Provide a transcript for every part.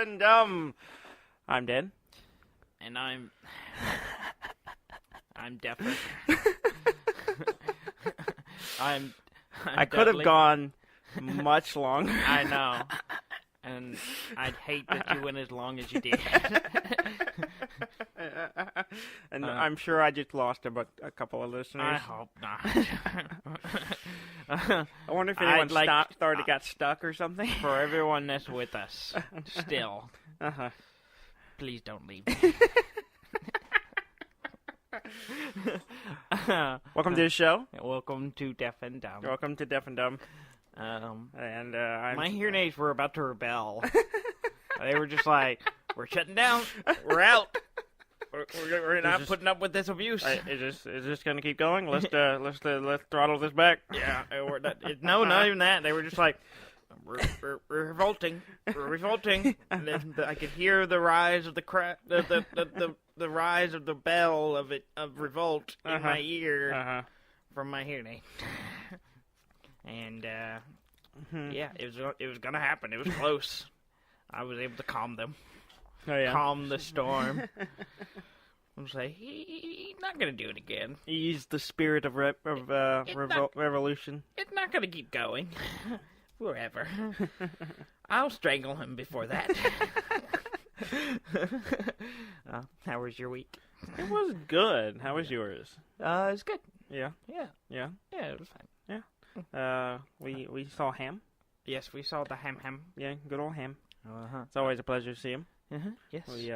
and Dumb. I'm Dan. And I'm Deffer. I could have gone much longer. I know. And I'd hate that you went as long as you did. And I'm sure I just lost a couple of listeners. I hope not. I wonder if anyone got stuck or something. For everyone that's with us, still, please don't leave me. Welcome to the show. Welcome to Deaf and Dumb. Welcome to Deaf and Dumb. My hearing aids were about to rebel. They were just like, "We're shutting down. We're out. We're not putting up with this abuse." Is this going to keep going? Let's throttle this back. Yeah. No, not even that. They were just like, "We're revolting. We're revolting." And then I could hear the rise of the rise of the bell of revolt in my ear from my hearing aid. And yeah, it was gonna happen. It was close. I was able to calm them. Oh, yeah. Calm the storm. I was like, he's not gonna do it again. Ease the spirit of revolution. It's not gonna keep going forever. I'll strangle him before that. How was your week? It was good. How was yours? It was good. Yeah. Yeah. Yeah. Yeah, it was fine. Yeah. We saw Ham. Yes, we saw the ham. Yeah, good old Ham. Uh-huh. It's always a pleasure to see him. Yes. We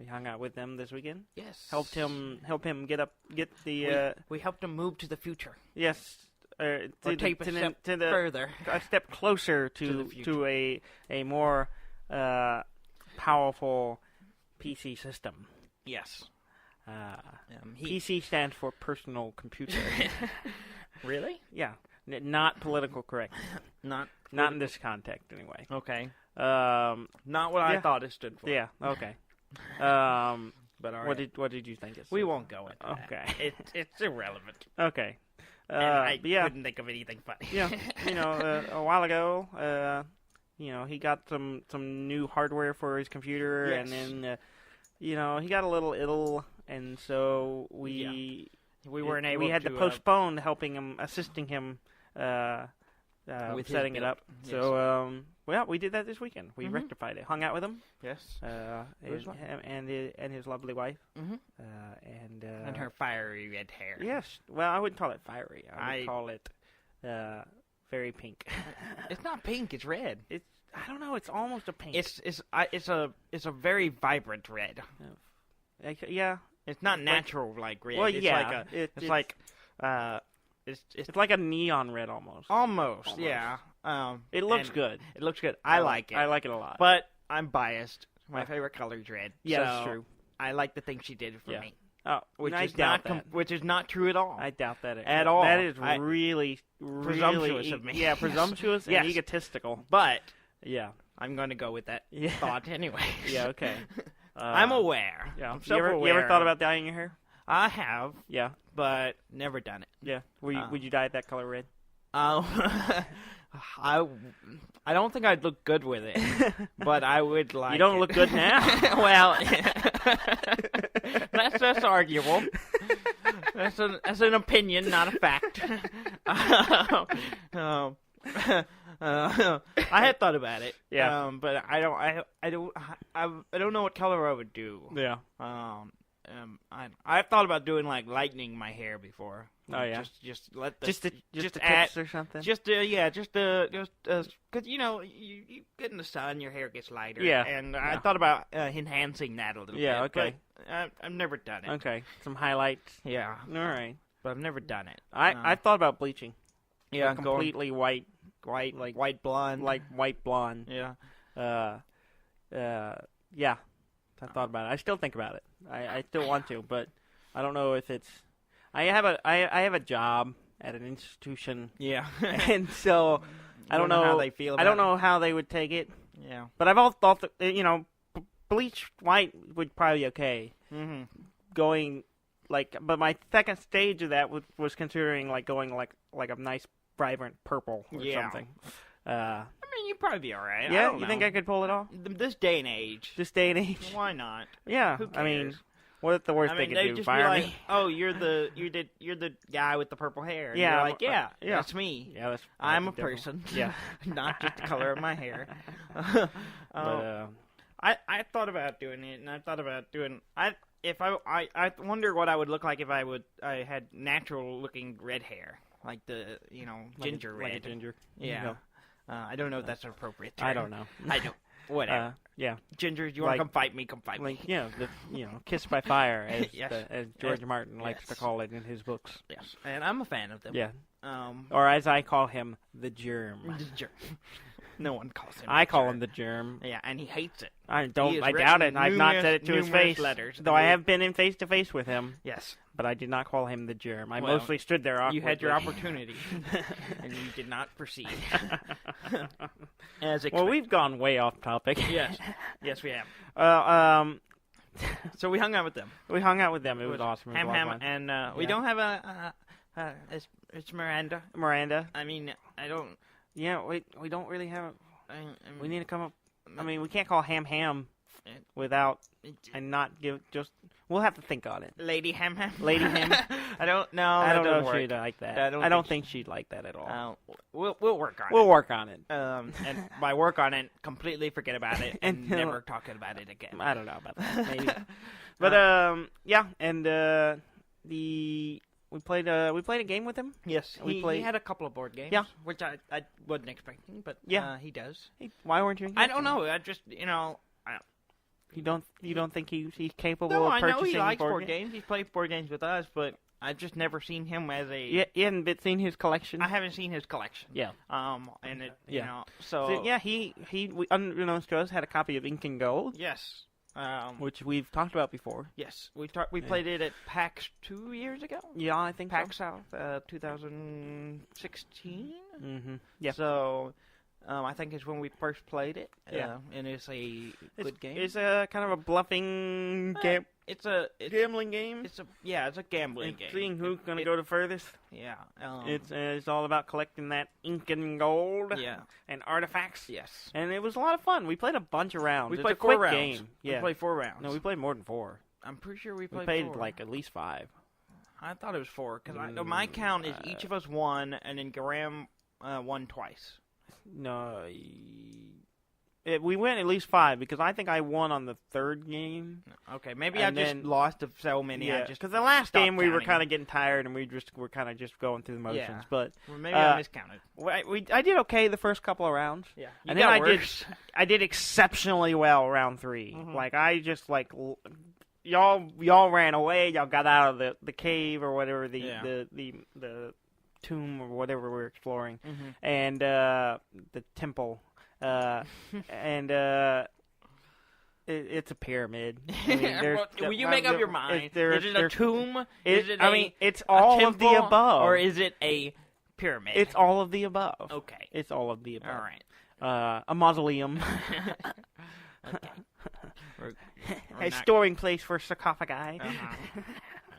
hung out with them this weekend. Yes. Help him get the. We helped him move to the future. Yes. Take a step further. A step closer to a more powerful PC system. Yes. PC stands for personal computer. Really? Yeah. Not political correct. Not in this context, anyway. Okay. Not what I thought it stood for. Yeah. Okay. But all right. What did you think it? We won't go into that. Okay. It's irrelevant. Okay. And I couldn't think of anything funny. Yeah. A while ago, he got some new hardware for his computer, yes. and then, he got a little ill, and so we weren't able. We had to postpone assisting him with setting it up. Yes. So, we did that this weekend. We rectified it. Hung out with him. Yes. And his lovely wife. And her fiery red hair. Yes. Well, I wouldn't call it fiery. I would call it very pink. It's not pink. It's red. I don't know. It's almost a pink. It's a very vibrant red. Yeah. It's not natural like red. Well, it's yeah. It's like a neon red almost. Almost. Yeah. It looks good. It looks good. I like it. I like it a lot. But I'm biased. My favorite color is red. Yeah, so that's true. I like the thing she did for me. Oh, which I is doubt not that. which is not true at all. I doubt that at all. That is really presumptuous of me. Yeah, presumptuous and egotistical. But yeah, I'm going to go with that thought anyway. Yeah, okay. I'm aware. Yeah. I'm you ever thought about dyeing your hair? I have. Yeah, but never done it. Yeah. Would you dye it that color red? I don't think I'd look good with it, but I would like. You don't look good now. Well, that's arguable. That's an opinion, not a fact. I had thought about it. Yeah. But I don't know what color I would do. Yeah. I've thought about doing like lightening my hair before. Oh yeah. Just let the just the add, tips or something. because you get in the sun, your hair gets lighter. Yeah. And I thought about enhancing that a little bit. Yeah. Okay. But I've never done it. Okay. Some highlights. Yeah. All right. But I've never done it. I thought about bleaching. Yeah. Completely white, like white blonde. like white blonde. Yeah. Yeah. I thought about it. I still think about it. I still want to, but I don't know if it's. I have a job at an institution. Yeah. And so I don't know how they feel about I don't know how they would take it. Yeah. But I've all thought that, bleach white would probably be okay. Mm-hmm. Going but my second stage of that was considering going like a nice vibrant purple or something. I mean, you you'd probably be all right. Yeah, I don't you think know. I could pull it off? This day and age. This day and age? Why not? Yeah, Who I mean, cares? what's the worst I they mean, could they'd do? just Fire be like, me? "Oh, you're the guy with the purple hair." And Yeah, you're like, yeah. that's me. Yeah, I'm a that'd be person. Yeah. Not just the color of my hair. But, I thought about doing it, and I thought about doing. I wonder what I would look like if I had natural looking red hair, like the ginger red. Like a ginger. Yeah. I don't know if that's an appropriate term. I don't know. I don't. Whatever. Yeah. Ginger, you want to like- come fight me? Come fight me. Like, Kiss by Fire, as, Yes. as George Martin likes to Yes. call it in his books. Yes, and I'm a fan of them. Yeah. Um, Or as I call him, the Germ. Ginger. No one calls him. I call Ginger. him the Germ. Yeah, and he hates it. I He don't. has I doubt written it. I've not numerous- said it to his numerous face. letters. Though I have been in face to face with him, Yes. but I did not call him the Germ. I Well, mostly stood there awkwardly. You had your opportunity, and you did not proceed. As expected. Well, we've gone way off topic. Yes, we have. Um, So we hung out with them. we hung out with them. It was awesome. It was a lot of fun. And we Yeah. don't have it's Miranda. Miranda. I mean, I don't. Yeah, we don't really have. I We need to come up. I mean, we can't call Ham It- without and not give just. We'll have to think on it. Lady Ham. Lady Ham. I don't know. I don't know that if doesn't she'd work. like that. I don't I don't think think she'd like that at all. We'll work on We'll it. work on it. And by work on it, completely forget about it and And, never talk about it again. I don't know about that. Maybe. But yeah, and we played a game with him. Yes, We he played- had a couple of board games. Yeah. Which I wasn't expecting, but Yeah. he does. Hey, why weren't you? I don't know. I just You don't think he's capable no, of I purchasing know he likes board games? games. He's played board games with us, but I've just never seen him as a. You haven't seen his collection. I haven't seen his collection. Yeah. And it, Yeah. so Yeah, he unbeknownst to us had a copy of Incan Gold, yes, which we've talked about before. yes, we played it at PAX 2 years ago. Yeah, I think PAX so. South, 2016. Mm-hmm. Yeah. So, I think it's when we first played it. Yeah. And it's a good game. It's a kind of a bluffing gambling game. It's a gambling It's game. seeing who's gonna go the furthest. Yeah. It's all about collecting that Incan Gold yeah. and artifacts. Yes. And it was a lot of fun. We played a bunch of rounds. We It's played a quick 4 rounds. game. We Yeah. played 4 rounds. No, we played more than 4. I'm pretty sure we We played played 4. like at least 5. I thought it was 4 because my count is each of us won, and then Graham won twice. No, we went at least 5 because I think I won on the 3rd game. Okay, maybe And I just then- lost of so many. I Yeah, just because the last stopped game we were counting. kind of getting tired and we were kind of just going through the motions. Yeah. But Well, maybe I miscounted. I did okay the first couple of rounds. Yeah, And then I did exceptionally well round 3. Mhm. Like I just y'all ran away. Y'all got out of the cave or whatever the tomb or whatever we're exploring, Mhm. and the temple, and it's a pyramid. I mean, Will you make up your mind? Is it a tomb? Is it I mean, it's all of the temple? above, Or is it a pyramid? it's all of the above. Okay. It's all of the above. All right. A mausoleum. Okay. We're A not- storing place for sarcophagi. Uh-huh.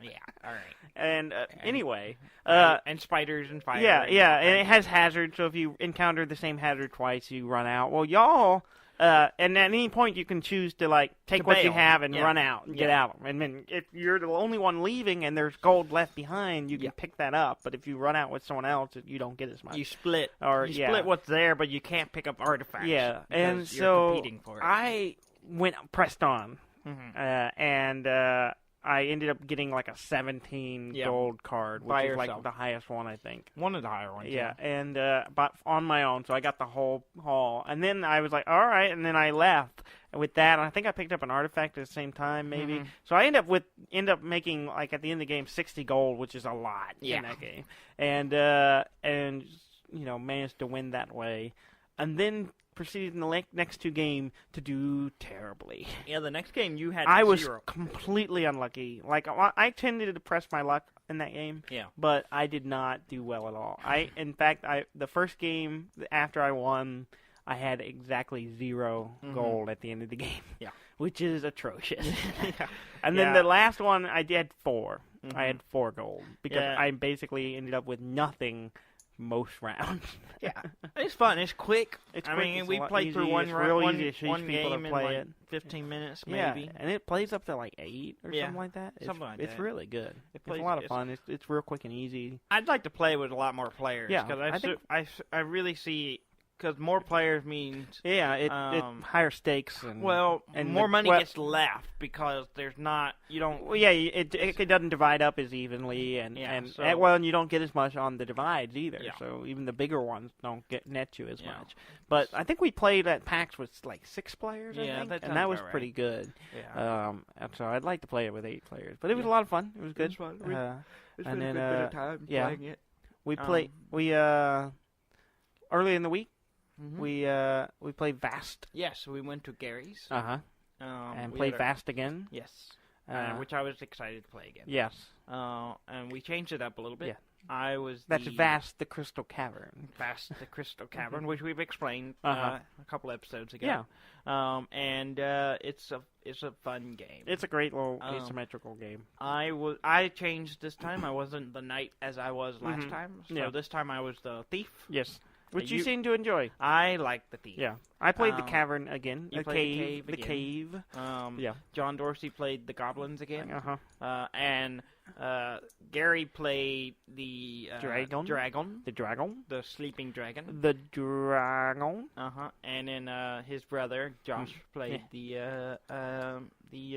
Yeah. All right. And anyway, And spiders and fire. yeah, and yeah, all and it kinds has hazards. So if you encounter the same hazard twice, you run out. Well, y'all, and at any point you can choose to like take To what you bail. have and Yeah. run out and get Yeah. out. And then if you're the only one leaving and there's gold left behind, you can Yeah. pick that up. But if you run out with someone else, you don't get as much. You split. Or You yeah. split what's there, but you can't pick up artifacts. Yeah, because and you're so competing for it. I pressed on. Mhm. And I ended up getting like a 17 Yeah. gold card, which By is like yourself. the highest one, I think. One of the higher ones. Yeah, and but on my own, so I got the whole haul. And then I was like, all right, and then I left with that. And I think I picked up an artifact at the same time, maybe. Mhm. So I end up making like at the end of the game 60 gold, which is a lot Yeah. in that game. And managed to win that way, and then proceeded in the next 2 games to do terribly. Yeah, the next game you had I was 0. completely unlucky. Like I tended to press my luck in that game, Yeah. but I did not do well at all. In fact, the first game after I won, I had exactly 0 Mhm. gold at the end of the game. Yeah. Which is atrocious. Yeah. And then Yeah. the last one, I did 4. Mhm. I had 4 gold because Yeah. I basically ended up with nothing most rounds. Yeah, it's fun. It's quick. It's I quick. mean, It's we a lot played through easy. one It's real one, easy to teach one people to game in play like it. 15 minutes, Yeah, maybe. and it plays up to like 8 or Yeah, something like that. something like It's that. really good. It's plays- a lot of fun. It's real quick and easy. I'd like to play with a lot more players. Yeah, because I think- I really see because more players means Yeah, it higher stakes and more money well, gets left because there's not you don't. Well, yeah, it doesn't divide up as evenly, and Yeah, and so- you don't get as much on the divides either. Yeah. So even the bigger ones don't get net you as Yeah. much. But I think we played at PAX with like 6 players. I Yeah, think, that and sounds that was about pretty good. Yeah. And so I'd like to play it with 8 players, but it was a Yeah. lot of fun. It was good. It's fun. It's and been then, a good bit of time yeah. playing it. We played early in the week. Mhm. We played Vast. Yes, we went to Gary's. And we played had a- Vast again. Yes, Uh, which I was excited to play again. Yes, And we changed it up a little bit. Yeah. I was that's the Vast the Crystal Cavern. Vast the Crystal Cavern, which we've explained Uh-huh. a couple episodes ago. Yeah. And it's a fun game. It's a great little Um, asymmetrical game. I changed this time. I wasn't the knight as I was last Mhm. time. So Yeah. this time I was the thief. Yes, which you you- seem to enjoy. I like the thief. Yeah, I played the Um, cavern again. you The played cave. the The cave cave. Yeah. Yeah. John Dorsey played the goblins again. Uh-huh. And Gary played the Dragon. Dragon, The dragon. the sleeping dragon. The dragon. And then his brother Josh played the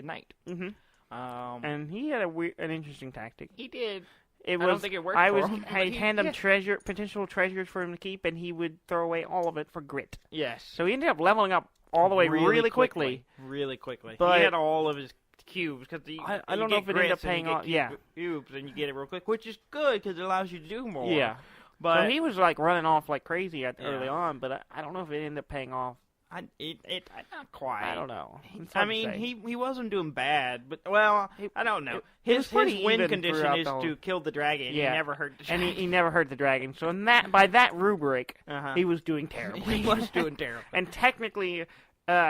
knight. Mm-hmm. Um, And he had an interesting tactic. he did. It I was. don't think it worked I for was. him, but I'd he- hand him yeah. potential treasures for him to keep, and he would throw away all of it for grit. Yes. So he ended up leveling up all the way really quickly. Really quickly. But- he had all of his cubes because I don't know if it ended up paying off. Yeah. Cubes and you get it real quick, which is good because it allows you to do more. Yeah. But So he was like running off like crazy early Yeah. on, but I don't know if it ended up paying off. not quite. I don't know. It's I hard to mean, say. he wasn't doing bad, but I don't know. it was His pretty win even condition throughout is the whole- to kill the dragon. Yeah. He never hurt the and dragon. he never hurt the dragon. So by that rubric, Uh-huh. he was doing terribly. He was doing terrible. And technically,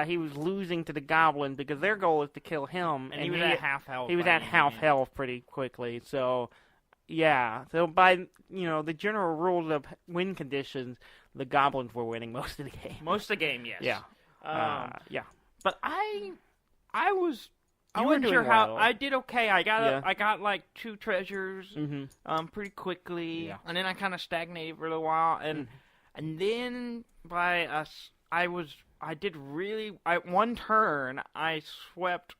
he was losing to the goblin because their goal is to kill him. And he was at half health. He was by at the end. half health pretty quickly. So, yeah. So by the general rules of win conditions, the goblins were winning most of the game. Most of the game, yes. Yeah. Yeah. But I was. I You were wasn't doing sure how well. I did. Okay, I got Yeah. I got like 2 treasures, Mm-hmm. pretty quickly, Yeah. and then I kind of stagnated for a little while, and then by us, I did really. One turn, I swept.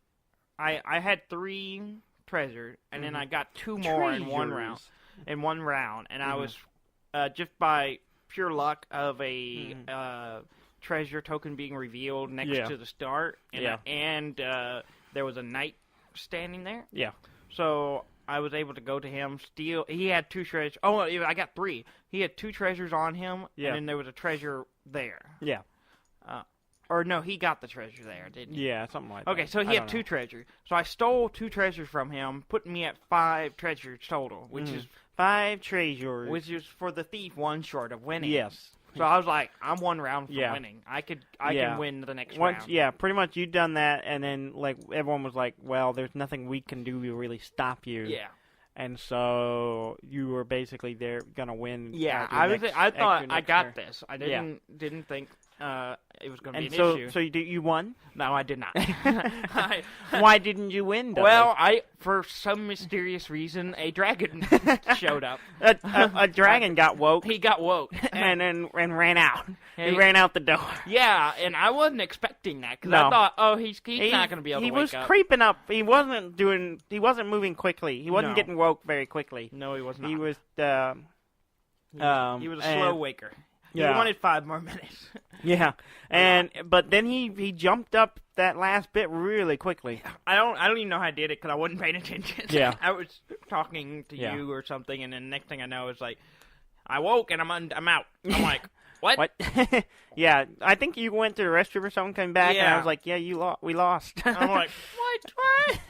I had 3 treasures, and then I got 2 more in one round. And I was just by pure luck of a treasure token being revealed next to the start, and there was a knight standing there. Yeah. So I was able to go to him, steal. He had 2 treasures. Oh, I got 3. He had 2 treasures on him, and then there was a treasure there. Yeah. Or no, he got the treasure there, didn't he? Yeah, something like that. Okay, so he had 2 treasures. So I stole 2 treasures from him, putting me at 5 treasures total, which is 5 treasures. for the thief 1 short of winning. Yes. So I was like, I'm 1 round from Yeah. winning. I can win the next Once, round. yeah, pretty much you'd done that, and then like everyone was like, "Well, there's nothing we can do to really stop you." Yeah. And so you were basically gonna win. Yeah, at your I at thought your I next got turn. this. I didn't think it was going to be And an so, issue. so you won. No, I did not. Why didn't you win? Dudley? Well, for some mysterious reason, a dragon showed up. a dragon got woke He got woke. and ran out. He He- ran out the door. Yeah, and I wasn't expecting that because No. I thought, he's not going to be able to He wake was up. creeping up. He wasn't moving quickly. He wasn't No. getting woke very quickly. No, he was not. He was. He was a slow waker. Yeah. He wanted 5 more minutes. Yeah, but then he jumped up that last bit really quickly. I don't even know how I did it because I wasn't paying attention. Yeah. I was talking to Yeah. you or something, and then next thing I know, it's like I woke and I'm out. I'm like, what? What? Yeah, I think you went to the restroom or something, came back, and I Yeah. was like, yeah, we lost. I'm like, what?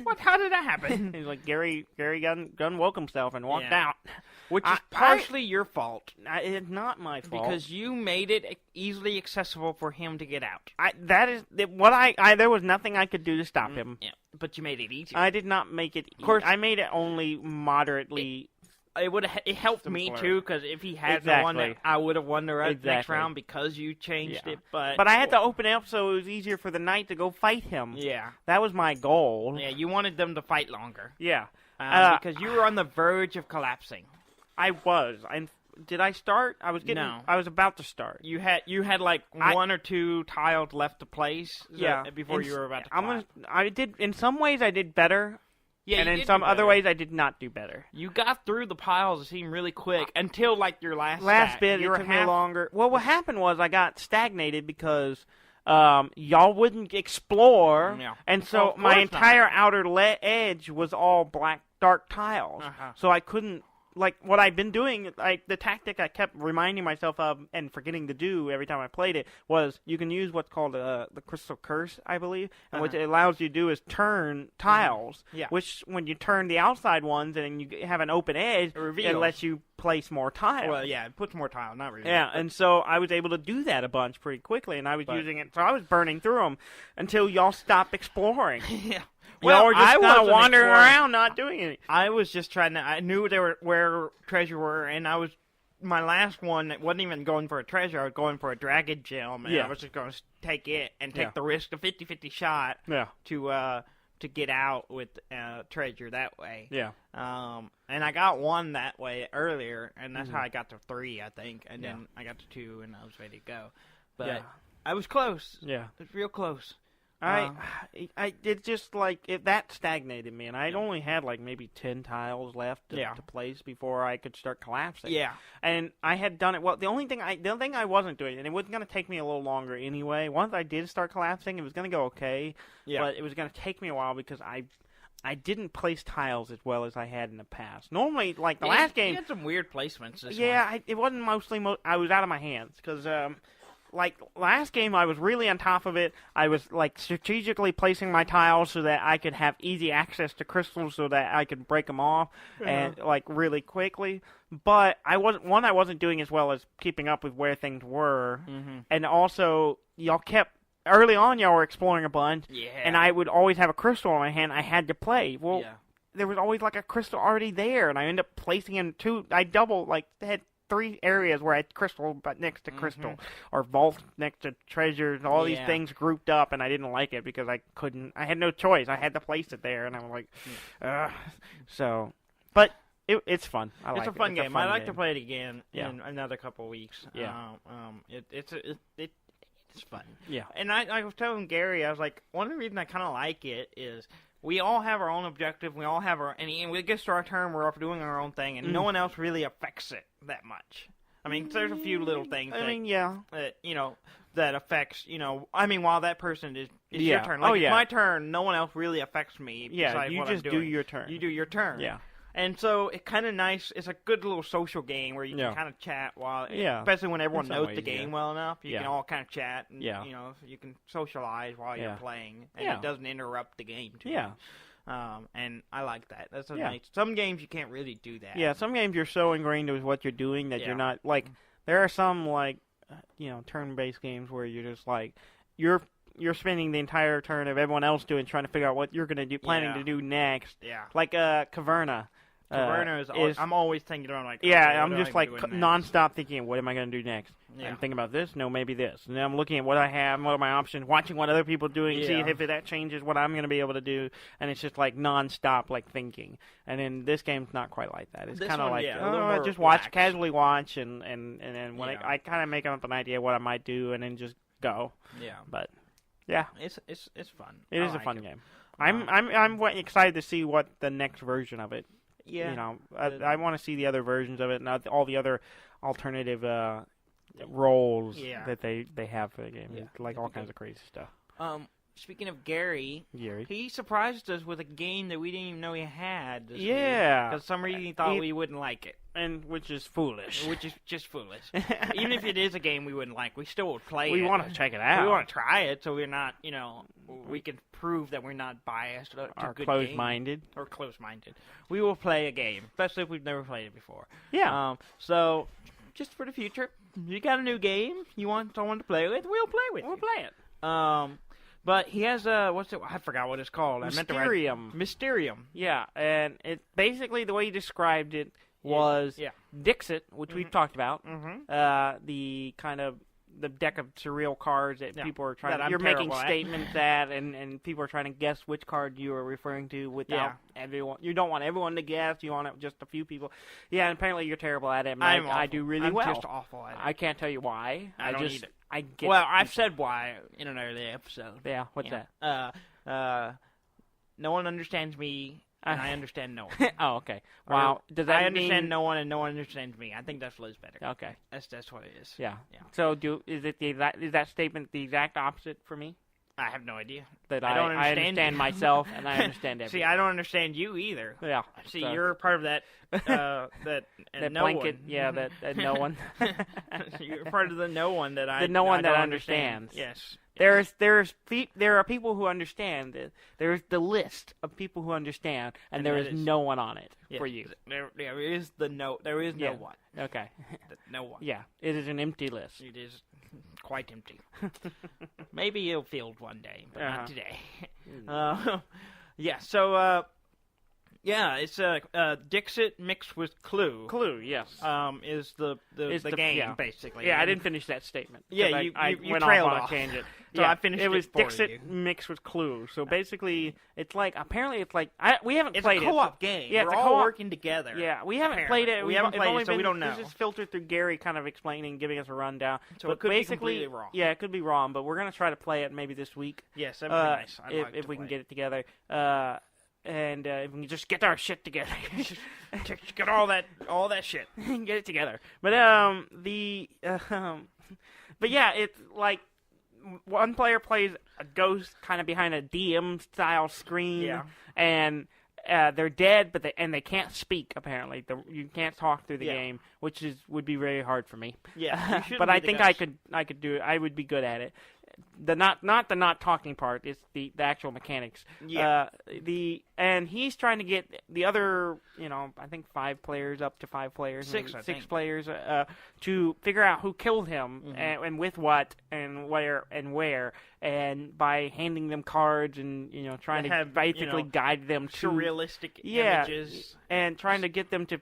What? How did that happen? He's like, Gary gun woke himself and walked Yeah. out. Which is partially your fault It's not my fault. because you made it easily accessible for him to get out. There was nothing I could do to stop him. Yeah, but you made it easy. I did not make it. Of course- I made it only moderately it helped me too, because if he had the one, that I would have won the next round because you changed it. But I had to open it up so it was easier for the knight to go fight him. Yeah, that was my goal. Yeah, you wanted them to fight longer. Yeah, because you were on the verge of collapsing. I was. Did I start? I was about to start. You had like one or two tiles left to place. Before you were about to collapse. I did. In some ways, I did better. Yeah, and in some other ways, I did not do better. You got through the piles, it seemed really quick, until, like, your last bit, it took me longer. Well, what happened was I got stagnated because y'all wouldn't explore, and so my entire outer edge was all dark tiles. So I couldn't, like, what I've been doing, the tactic I kept reminding myself of and forgetting to do every time I played it was you can use what's called the Crystal Curse, I believe, and what it allows you to do is turn tiles, which when you turn the outside ones and you have an open edge, it lets you place more tiles. Well, yeah, it puts more tiles, not really. Yeah, and so I was able to do that a bunch pretty quickly, and I was using it, so I was burning through them until y'all stopped exploring. Yeah. Well, were just kind of wandering around, not doing anything. I was just trying to. I knew where treasure were, and my last one wasn't even going for a treasure. I was going for a dragon gem, and I was just going to take it and take the risk, a 50-50 shot, to get out with treasure that way. Yeah. And I got one that way earlier, and that's how I got to 3, I think, and then I got to 2, and I was ready to go. But I was close. Yeah. It was real close. I did just like that stagnated me, and I'd only had like maybe 10 tiles left to place before I could start collapsing. Yeah, and I had done it well. The only thing I wasn't doing, and it was going to take me a little longer anyway. Once I did start collapsing, it was going to go okay. Yeah, but it was going to take me a while because I didn't place tiles as well as I had in the past. Normally, like the last game, you had some weird placements. It wasn't mostly. I was out of my hands because. Like, last game, I was really on top of it. I was, like, strategically placing my tiles so that I could have easy access to crystals so that I could break them off, and, like, really quickly. But I wasn't doing as well as keeping up with where things were. Mm-hmm. And also, early on, y'all were exploring a bunch, and I would always have a crystal in my hand I had to play. Well, there was always, like, a crystal already there, and I ended up placing in 2. I had 3 areas where I had crystal but next to crystal, or vault next to treasures, and all these things grouped up, and I didn't like it because I had no choice. I had to place it there, and I'm like, so, but it's fun. It's a fun game. I'd like to play it again in another couple of weeks. Yeah. It's fun. Yeah. And I was telling Gary, I was like, one of the reasons I kind of like it is we all have our own objective. We all have and we get to our turn, we're off doing our own thing, and no one else really affects it that much. I mean, there's a few little things that affects, while that person is your turn. Like, it's my turn, no one else really affects me. Yeah, you just do your turn. You do your turn. Yeah. And so it's kind of nice. It's a good little social game where you can kind of chat especially when everyone knows the game well enough. You can all kind of chat, and you can socialize while you're playing, and it doesn't interrupt the game too much. And I like that. That's nice. Some games you can't really do that. Yeah, some games you're so ingrained with what you're doing that you're not like. There are some like turn-based games where you're just like you're spending the entire turn of everyone else doing, trying to figure out what you're going to do, planning to do next. Yeah. Like Caverna. Caverna I'm always thinking about I'm just like nonstop thinking, what am I going to do next? Yeah. I'm thinking about this. No, maybe this. And then I'm looking at what I have, what are my options, watching what other people are doing, see if that changes what I'm going to be able to do. And it's just like nonstop like thinking. And then this game's not quite like that. It's kind of like I just casually watch, and then when I kind of make up an idea what I might do, and then just go. Yeah. But yeah, it's fun. It is a fun game. I'm excited to see what the next version of it. Yeah, I want to see the other versions of it, and all the other alternative roles that they have for the game. Yeah. Like all kinds of crazy stuff. Speaking of Gary, he surprised us with a game that we didn't even know he had. This week. Because for some reason he thought we wouldn't like it. And which is foolish. Which is just foolish. Even if it is a game we wouldn't like, we still would play it. We want to check it out. We want to try it, so we're not, we can prove that we're not biased to or good closed-minded. Game. Or closed-minded. We will play a game, especially if we've never played it before. Yeah. So, just for the future, you got a new game you want someone to play with, we'll play with We'll play it. But he has I forgot what it's called. Mysterium. Mysterium. Yeah, and it basically the way he described it, was Yeah. Dixit, which we've talked about. Mm-hmm. The kind of the deck of surreal cards that people are trying. You're making terrible at. statements at, and people are trying to guess which card you are referring to without everyone. You don't want everyone to guess. You want just a few people. Yeah, and apparently you're terrible at it. I do really well. I'm just awful at it. I can't tell you why. I don't either. Well, I've said why in an earlier episode. Yeah, what's that? No one understands me, and I understand no one. Oh, okay. Wow. Does that I understand mean... no one, and no one understands me. I think that flows better. Okay. That's what it is. Yeah. So is that statement the exact opposite for me? I have no idea. That I don't understand myself, and I understand everything. See, I don't understand you either. Yeah. See, you're part of that. That no blanket. One. Yeah. That no one. You're part of the no one that I. The no one I that don't understands. Yes. There are people who understand it. There's the list of people who understand, and there is no one on it for you. There is no one. Okay. No one. Yeah, it is an empty list. It is quite empty. Maybe it'll filled one day, but not today. Yeah. So. Yeah, it's Dixit mixed with Clue. Clue, yes. Is the game basically? Yeah, I didn't finish that statement. Yeah, I you went trailed off on off. a tangent. So I finished it. It was for Dixit you. mixed with Clue. So basically, it's like we haven't It's played a co-op game. Yeah, we're it's a all co-op. working together. Yeah, we haven't played it. We haven't played it, so we don't know. This is filtered through Gary, kind of explaining, giving us a rundown. So but it could basically, be completely wrong. Yeah, it could be wrong, but we're gonna try to play it maybe this week. Yes, that'd be nice. If we can get it together. And if we can just get our shit together, just get all that shit, get it together. But but yeah, it's like one player plays a ghost kind of behind a DM style screen, and they're dead, but they can't speak. Apparently, you can't talk through the game, which would be very hard for me. Yeah, but I think I could do it. I would be good at it. The not talking part is the actual mechanics. Yeah. And he's trying to get the other, I think 5 players up to 5 players, 6 players, to figure out who killed him and with what and where, and by handing them cards and trying to basically guide them to surrealistic images and trying to get them to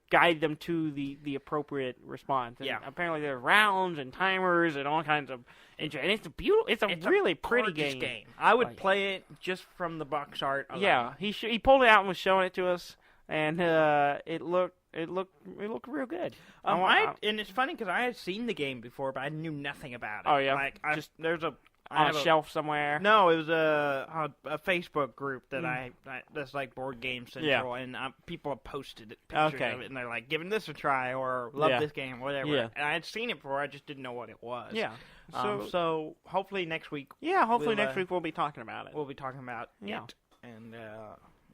guide them to the appropriate response. And apparently there are rounds and timers and all kinds of and it's beautiful. It's a really pretty game. I would play it just from the box art alone. Yeah, he pulled it out and was showing it to us, and it looked real good. And it's funny because I had seen the game before, but I knew nothing about it. Oh yeah, like there's a on a shelf somewhere. No, it was a Facebook group that that's like Board Game Central, and people have posted pictures of it, and they're like, giving this a try, or love this game, whatever. Yeah. And I had seen it before, I just didn't know what it was. Yeah. So hopefully next week. Yeah, hopefully next week we'll be talking about it. We'll be talking about it, and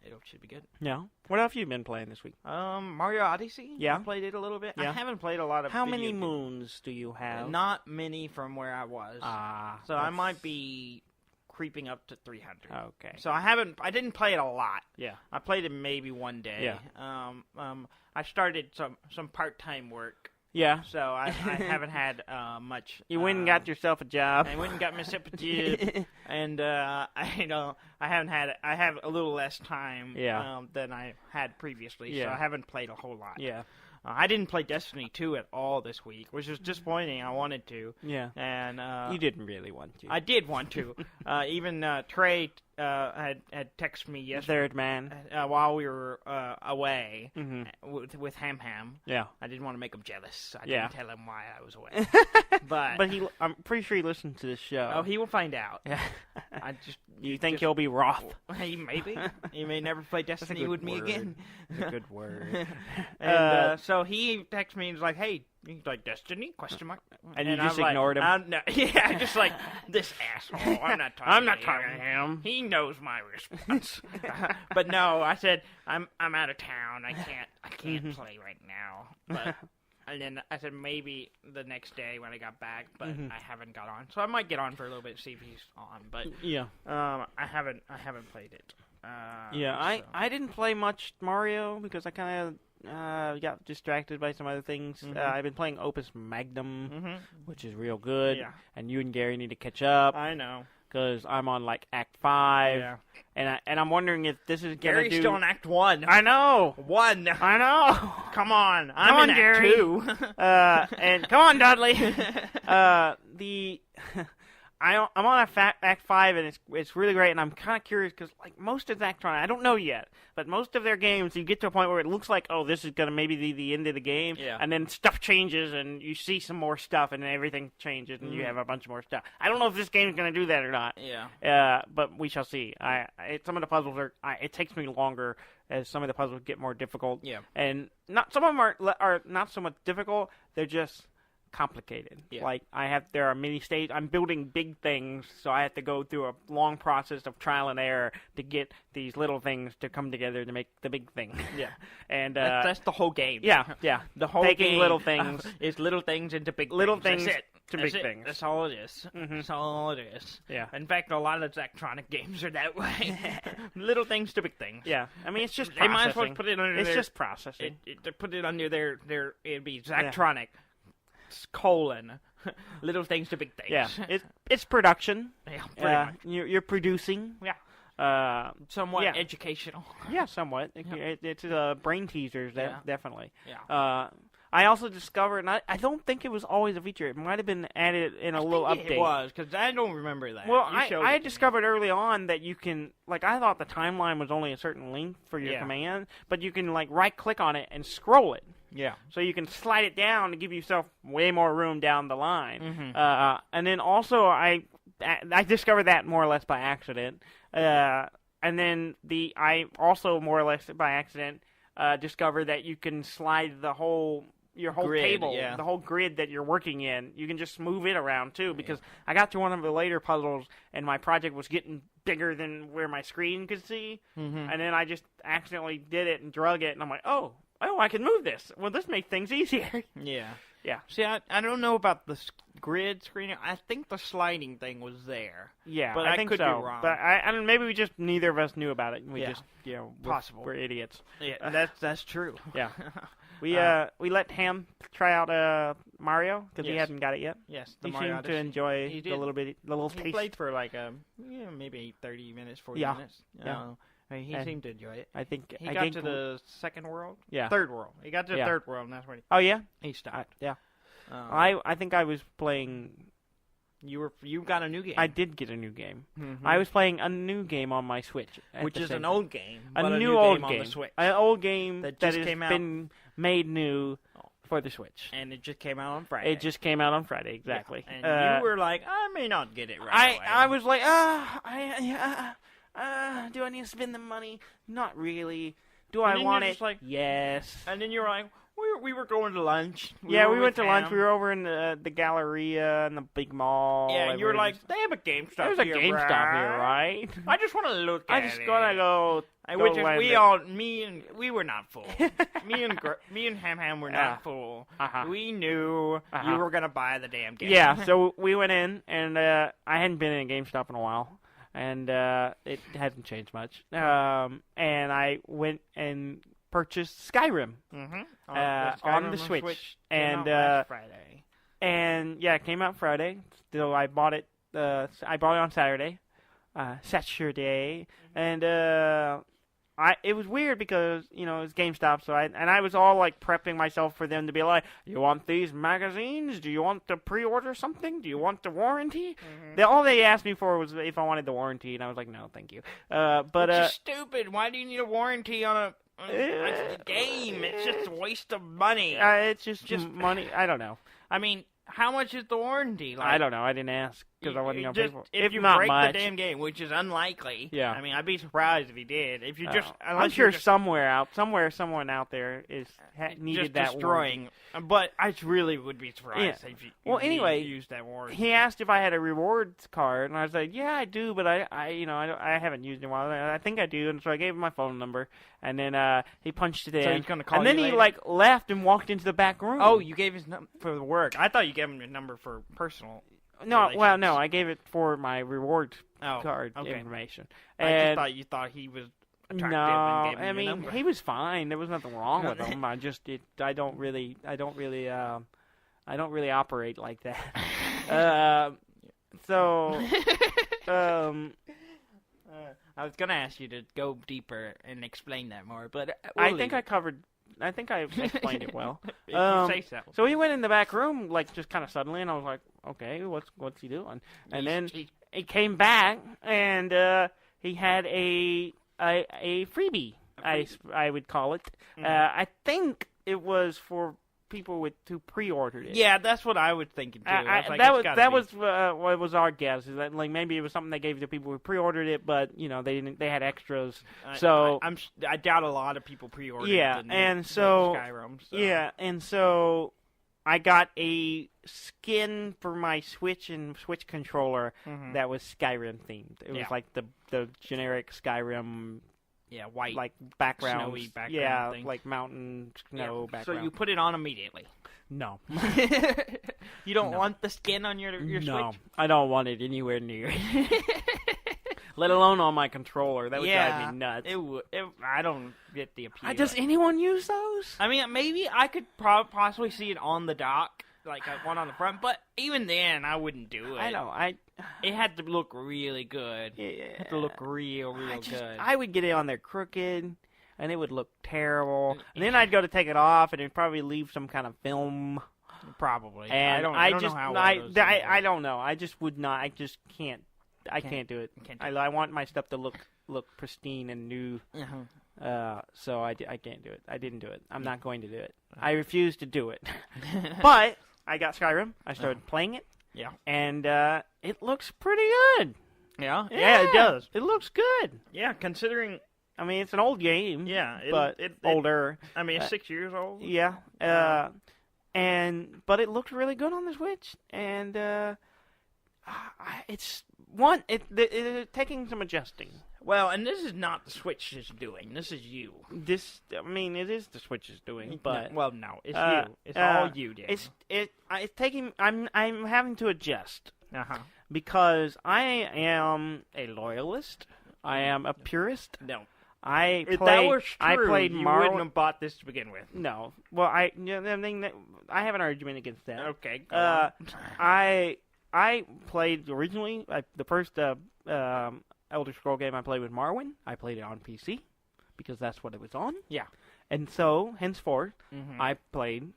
it should be good. Yeah. What else have you been playing this week? Mario Odyssey. Yeah. I played it a little bit. Yeah. I haven't played a lot of. How many moons do you have? Not many from where I was. So I might be creeping up to 300. Okay. So I didn't play it a lot. Yeah. I played it maybe one day. Yeah. I started some part-time work. Yeah. So I haven't had much. You went and got yourself a job. I went and got myself a job, and I have a little less time than I had previously. Yeah. So I haven't played a whole lot. Yeah. I didn't play Destiny 2 at all this week, which was disappointing. I wanted to. Yeah. And you didn't really want to. I did want to. Even Trey had texted me yesterday. Third man. While we were away with Ham. Yeah. I didn't want to make him jealous. So I didn't tell him why I was away. but I'm pretty sure he listened to this show. Oh, he will find out. Yeah. You think he'll he'll be wroth? Maybe. He may never play Destiny with me again. That's a good word. And so he texted me and was like, "Hey," he's like, "Destiny?" ? And you just ignored him. No, yeah, just like this asshole. I'm not talking. I'm not talking to him. He knows my response. But no, I said I'm out of town. I can't play right now. But and then I said maybe the next day when I got back, but I haven't got on. So I might get on for a little bit to see if he's on. But I haven't played it. I didn't play much Mario because I kind of got distracted by some other things. I've been playing Opus Magnum, which is real good. Yeah. And you and Gary need to catch up. I know. Because I'm on like Act 5, and I'm wondering if this is gonna Gary's still in Act 1. I know. I know. Come on. I'm in on, Act Gary. 2. And come on, Dudley. I'm on Act 5, and it's really great, and I'm kind of curious, because like most of Zachtronic, I don't know yet, but most of their games, you get to a point where it looks like, oh, this is going to maybe be the end of the game, and then stuff changes, and you see some more stuff, and then everything changes, and you have a bunch more stuff. I don't know if this game is going to do that or not, but we shall see. Some of the puzzles it takes me longer as some of the puzzles get more difficult, and some of them are not so much difficult, they're just complicated. Like there are many stages. I'm building big things, so I have to go through a long process of trial and error to get these little things to come together to make the big thing. And that's the whole game. The whole taking game little things is little things into big little things. things to big it. things. That's all it is. That's all it is. In fact, a lot of Zachtronic games are that way. Little things to big things. I mean, it's just they might as well put it under. It's just processing. To put it under their it'd be Zachtronic. Colon little things to big things. It's production. Pretty much. You're producing. Somewhat educational. Somewhat. It's brain teasers. Definitely. I also discovered, and I don't think it was always a feature. It might have been added in a little update. It was, because I don't remember that. Well, I discovered early on that you can, like, I thought the timeline was only a certain length for your command, but you can, like, right-click on it and scroll it. So you can slide it down to give yourself way more room down the line. And then also I discovered that more or less by accident. And then I also more or less by accident discovered that you can slide your whole grid, table, the whole grid that you're working in. You can just move it around too, because I got to one of the later puzzles and my project was getting bigger than where my screen could see. And then I just accidentally did it and drug it, and I'm like, oh, I can move this. Well, this makes things easier. See, I don't know about the grid screen. I think the sliding thing was there. But I think could so. be wrong. But maybe we just neither of us knew about it. We just possible. We're idiots. That's true. We let Ham try out Mario because he hadn't got it yet. Yes, he Mario seemed to enjoy the little taste. He played for like maybe 30 minutes, 40 minutes. He seemed to enjoy it. I think he got to the second world. Third world. He got to the third world, and that's when he stopped. I think I was playing. You got a new game. I did get a new game. I was playing a new game on my Switch, which is an old game. A new old game on the Switch. An old game that has been made new for the Switch, and it just came out on Friday. Exactly. And you were like, I may not get it right away. I was like, do I need to spend the money? Not really. Do I want it? Like, yes. And then you were like, we were going to lunch. We went to lunch. We were over in the Galleria and the big mall. Yeah, and you were like, they have a GameStop here, There's a GameStop here, right? I just want to look at it. I just want to go. Which is we were not full. me and Ham were not full. We knew you were gonna buy the damn game. Yeah, so we went in, and I hadn't been in a GameStop in a while, and it hasn't changed much. And I went and purchased Skyrim, on the Switch. And Friday. And it came out Friday. So I bought it. I bought it on Saturday. And it was weird because, it was GameStop, so I was all like prepping myself for them to be like, you want these magazines? Do you want to pre-order something? Do you want the warranty? All they asked me for was if I wanted the warranty, and I was like, no, thank you. Which is stupid. Why do you need a warranty on a game? It's just a waste of money. It's just money. I don't know. I mean, how much is the warranty? I don't know. I didn't ask because I wasn't going to pay for it. If you break the damn game, which is unlikely. I mean, I'd be surprised if he did. If you I'm sure someone out there needed that destroying. But I really would be surprised if you used that warranty. He asked if I had a rewards card, and I was like, yeah, I do, but I haven't used it in a while. I think I do, and so I gave him my phone number, and then he punched it in. So he's going to call you later? And then he left and walked into the back room. Oh, you gave his number for the work. I thought you gave him your number for personal. No, no, I gave it for my reward card information. And I just thought you thought he was attractive and gave him your number. He was fine. There was nothing wrong with him. I don't really operate like that. I was gonna ask you to go deeper and explain that more, but I think I explained it well. If you say so. So he went in the back room, like, just kind of suddenly, and I was like, okay, what's he doing? And then he came back, and he had a freebie, I would call it. Mm-hmm. I think it was for people who pre-ordered it. Yeah, that's what I was thinking too. That was what was our guess, is that, like, maybe it was something they gave to people who pre-ordered it, but they had extras. I doubt a lot of people pre-ordered. Yeah, and so Skyrim. So. Yeah, and so I got a skin for my Switch and Switch controller that was Skyrim themed. It was like the generic Skyrim. Yeah, white, like background, snowy background thing. Like mountain snow background. So you put it on immediately. No, you don't want the skin on your Switch. No, I don't want it anywhere near. Let alone on my controller. That would drive me nuts. I don't get the appeal. Does anyone use those? I mean, maybe I could possibly see it on the dock, like one on the front, but even then, I wouldn't do it. I know. It had to look really good. Yeah. It had to look real good. I would get it on there crooked, and it would look terrible. And then I'd go to take it off, and it'd probably leave some kind of film. Probably. And I don't know how I don't know. I just would not. I just can't. I can't do it. I want my stuff to look pristine and new. So I can't do it. I didn't do it. I'm not going to do it. I refuse to do it. But I got Skyrim. I started playing it. Yeah. And it looks pretty good. Yeah? Yeah, it does. It looks good. Yeah, considering... I mean, it's an old game. Yeah. But older. I mean, it's 6 years old. Yeah. But it looks really good on the Switch. And it's taking some adjusting. Well, and this is not the Switch is doing. This is you. It is the Switch is doing, but no, it's you. It's all you, Dan. It's taking. I'm having to adjust. Because I am a loyalist. I am a purist. No. If that was true, I played you wouldn't have bought this to begin with. No. Well, I have an argument against that. Okay. Go on. I played originally the first Elder Scroll game I played with Morrowind. I played it on PC because that's what it was on. Yeah. And so, henceforth, I played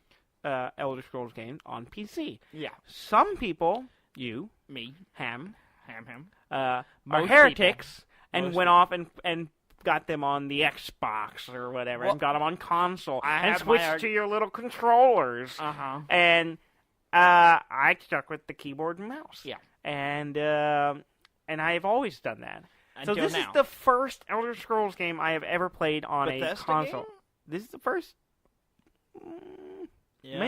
Elder Scrolls games on PC. Yeah. Some people, you, me, Ham, are heretics and went off and got them on the Xbox or whatever, and got them on console, and switched to your little controllers. And I stuck with the keyboard and mouse. Yeah. And I've always done that. Until so this is the first Elder Scrolls game I have ever played on a console. Game? This is the first.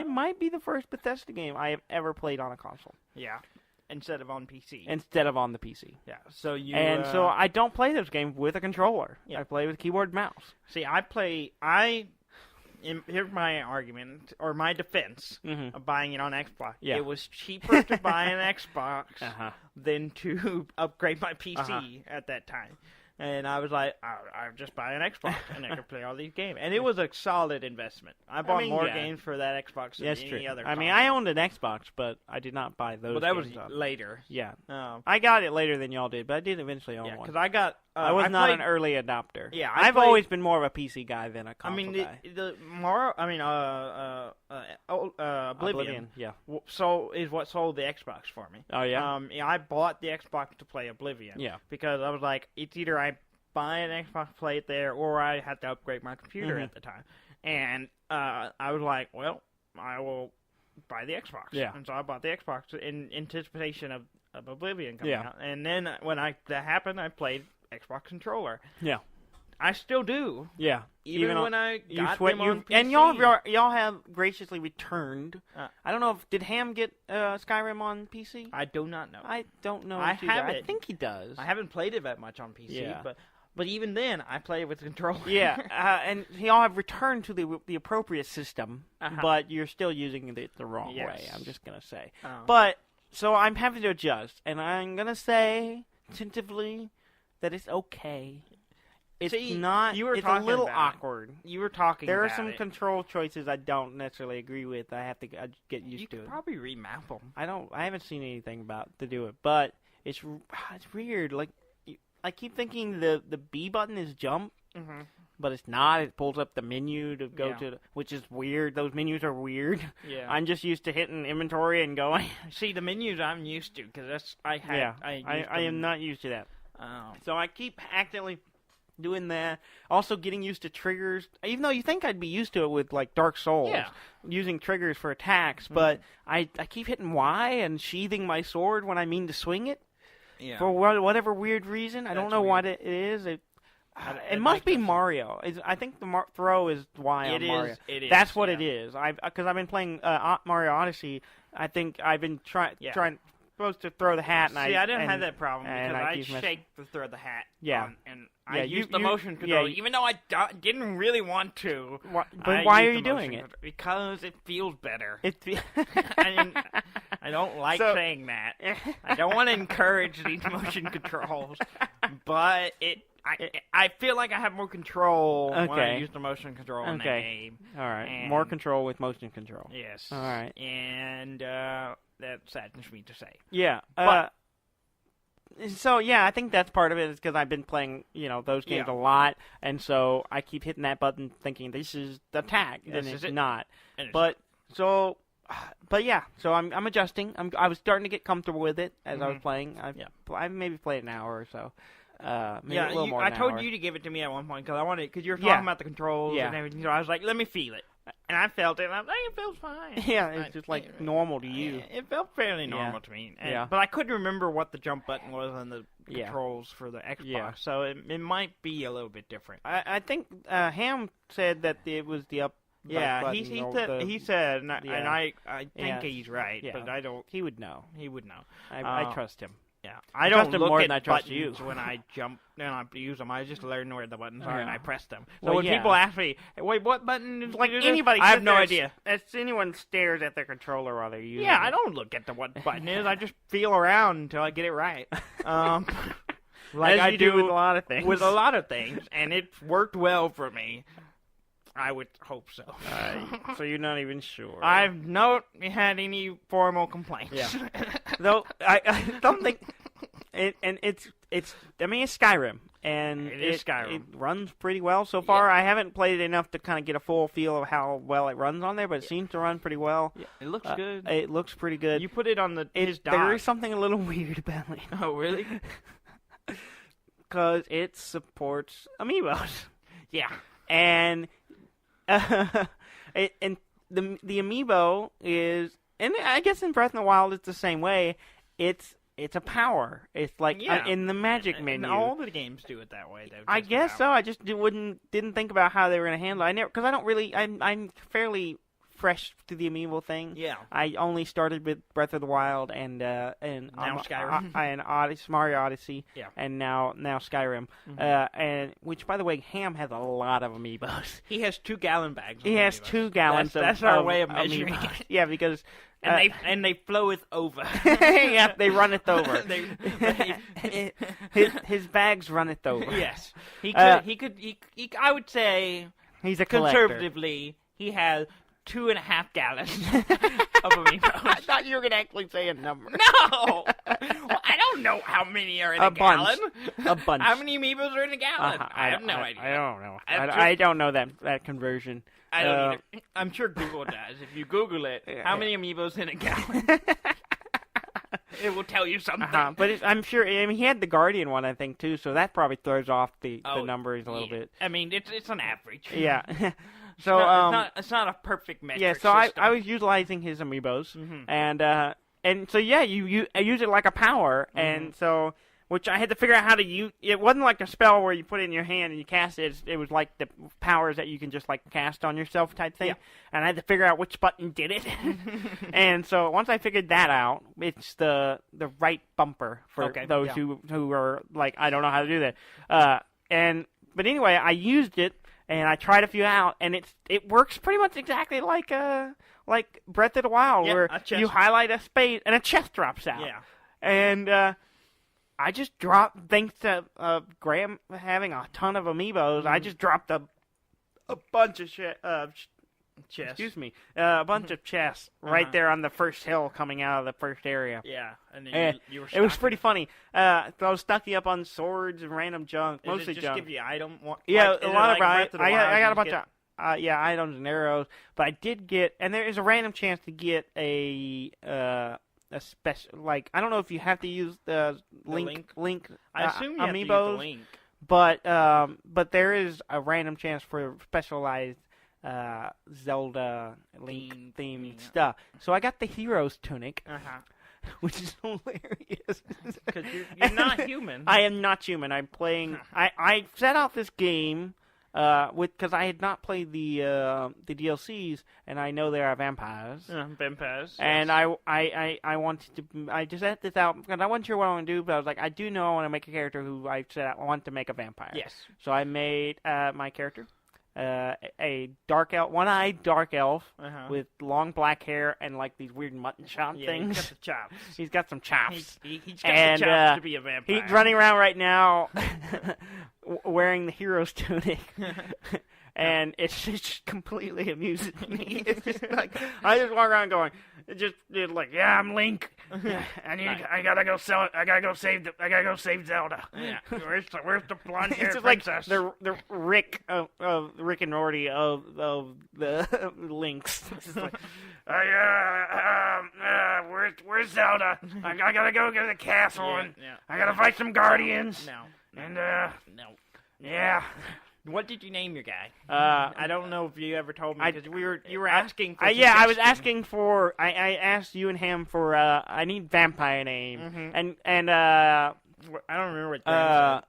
Might be the first Bethesda game I have ever played on a console. Yeah. Instead of on PC. Instead of on the PC. Yeah. So so I don't play those games with a controller. Yeah. I play with keyboard and mouse. See, here's my argument, or my defense of buying it on Xbox. Yeah. It was cheaper to buy an Xbox than to upgrade my PC at that time. And I was like, I'll just buy an Xbox, and I can play all these games. And it was a solid investment. I bought more games for that Xbox than any other console. I mean, I owned an Xbox, but I did not buy those. Well, that was later. Yeah. I got it later than y'all did, but I did eventually own one. Because I got... I was not an early adopter. Yeah, I've always been more of a PC guy than a console guy. Oblivion. Yeah. Is what sold the Xbox for me. Oh yeah. I bought the Xbox to play Oblivion. Yeah. Because I was like, it's either I buy an Xbox, play it there, or I had to upgrade my computer at the time. And I was like, well, I will buy the Xbox. Yeah. And so I bought the Xbox in anticipation of Oblivion coming out. And then when that happened, I played Xbox controller. Yeah. I still do. Yeah. Even when I got them on PC. And y'all have graciously returned. I don't know did Ham get Skyrim on PC? I do not know. I don't know. I have it. I think he does. I haven't played it that much on PC, but even then, I play it with the controller. Yeah, and y'all have returned to the appropriate system, but you're still using it the wrong way, I'm just going to say. But, so I'm having to adjust, and I'm going to say, tentatively, that it's okay. It's not, it's a little awkward. You were talking There about are some control choices I don't necessarily agree with. I have to get used to it. You could probably remap them. I haven't seen anything to do it, but it's weird. Like, I keep thinking the B button is jump, but it's not. It pulls up the menu to go to, which is weird. Those menus are weird. Yeah. I'm just used to hitting inventory and going. See, the menus I'm used to because I am not used to that. Oh. So I keep actively doing that. Also getting used to triggers. Even though you think I'd be used to it with like Dark Souls, using triggers for attacks, but I keep hitting Y and sheathing my sword when I mean to swing it. Yeah. For whatever weird reason. I don't know what it is. It must be Mario. I think the throw is Y on Mario. It is. That's what it is. Because I've been playing Mario Odyssey. I think I've been trying supposed to throw the hat. And I didn't have that problem because I shake to throw the hat. Yeah. And I used the motion control, even though I didn't really want to. But why are you doing it? Because it feels better. I don't like saying that. I don't want to encourage these motion controls, but I feel like I have more control when I use the motion control in that game. All right, more control with motion control. Yes. All right. And that saddens me to say. Yeah. So I think that's part of it is because I've been playing, those games a lot, and so I keep hitting that button thinking this is the attack, and it's not. So I'm adjusting. I was starting to get comfortable with it as I was playing. I maybe played an hour or so. Maybe a little more than I an told hour. you to give it to me at one point because you were talking about the controls and everything. So I was like, let me feel it. And I felt it, and I was like, it feels fine. Yeah, it's just like normal to you. It felt fairly normal to me. But I couldn't remember what the jump button was on the controls for the Xbox, so it might be a little bit different. I think Ham said that it was the up. Yeah, he said, and I think he's right, but I don't. He would know. He would know. I trust him. Yeah, I don't trust him look more at than I trust buttons you. when I jump and I use them. I just learn where the buttons are and I press them. So Well, when people ask me, "Wait, what button is Like this?" anybody, I have no idea. As anyone stares at their controller while they're using it. Yeah, I don't look at what button is. I just feel around until I get it right. Like I do with a lot of things. With a lot of things, and it's worked well for me. I would hope so. So you're not even sure. I've not had any formal complaints. Yeah. Though I don't think it's Skyrim, and it is Skyrim. It runs pretty well so far. I haven't played it enough to kind of get a full feel of how well it runs on there, but it seems to run pretty well. Yeah, it looks good. It looks pretty good. You put it on his dock. There is something a little weird about it. Oh, really? Because it supports amiibos. Yeah, and the amiibo is, and I guess in Breath of the Wild it's the same way. It's a power. It's like in the magic menu. And all the games do it that way. I guess so. I just didn't think about how they were going to handle it. Because I don't really. I'm fairly fresh to the amiibo thing. Yeah. I only started with Breath of the Wild and now Skyrim and Odyssey, Mario Odyssey. Yeah. And now Skyrim. And which, by the way, Ham has a lot of amiibos. He has 2 gallon bags. He has 2 gallons. That's our way of measuring it. Yeah, because. And they floweth over. Yeah, they runneth over. his bags runneth over. Yes, he could. I would say he's a collector. Conservatively, he has 2.5 gallons of amiibos. I thought you were gonna actually say a number. No, well, I don't know how many are in a gallon. A bunch. How many amiibos are in a gallon? I have no idea. I don't know. I don't know that conversion. I don't either. I'm sure Google does. If you Google it, how many amiibos in a gallon? It will tell you something. But I'm sure. I mean, he had the Guardian one, I think, too. So that probably throws off the numbers a little bit. I mean, it's an average. Yeah. So it's not a perfect metric. Yeah. So I was utilizing his amiibos, and so you use it like a power, and so. Which I had to figure out how to use. It wasn't like a spell where you put it in your hand and you cast it. It was like the powers that you can just like cast on yourself type thing. Yeah. And I had to figure out which button did it. And so once I figured that out, it's the right bumper for those who are like, I don't know how to do that. But anyway, I used it and I tried a few out, and it works pretty much exactly like Breath of the Wild, where you highlight a space and a chest drops out. Yeah. And I just dropped, thanks to Graham having a ton of amiibos, I just dropped a bunch of Chess. Excuse me. A bunch of chests right there on the first hill coming out of the first area. Yeah, and then you were it was pretty funny. So I was stocking up on swords and random junk, mostly it just junk. give you item? Yeah, a lot of I got a bunch of items and arrows, but I did get, and there is a random chance to get a special, like, I don't know if you have to use the link. I assume you amiibos, have to use the link. But there is a random chance for specialized Zelda Link themed stuff. So I got the hero's tunic, which is hilarious. Because you're not human. I am not human. I'm playing. I set out this game because I had not played the DLCs, and I know there are vampires. Vampires. And yes. I wanted to. I just set this out because I wasn't sure what I want to do, but I was like, I do know I want to make a character who I set out. I want to make a vampire. Yes. So I made my character. A dark elf, one-eyed dark elf with long black hair and like these weird mutton chop things. He's got the chops. He's got some chops. He's got the chops to be a vampire. He's running around right now wearing the hero's tunic. And it's just completely amusing me. It's just like I just walk around going, yeah, I'm Link. I gotta go sell it. I gotta go save Zelda. Yeah. Where's the blonde haired princess? Like the Rick of Rick and Morty of the Links. It's like, where's Zelda? I gotta go to the castle and I gotta fight some guardians. No. Yeah. What did you name your guy? I don't know if you ever told me because you were asking for. I was asking for. I asked you and him for. I need vampire name and I don't remember what.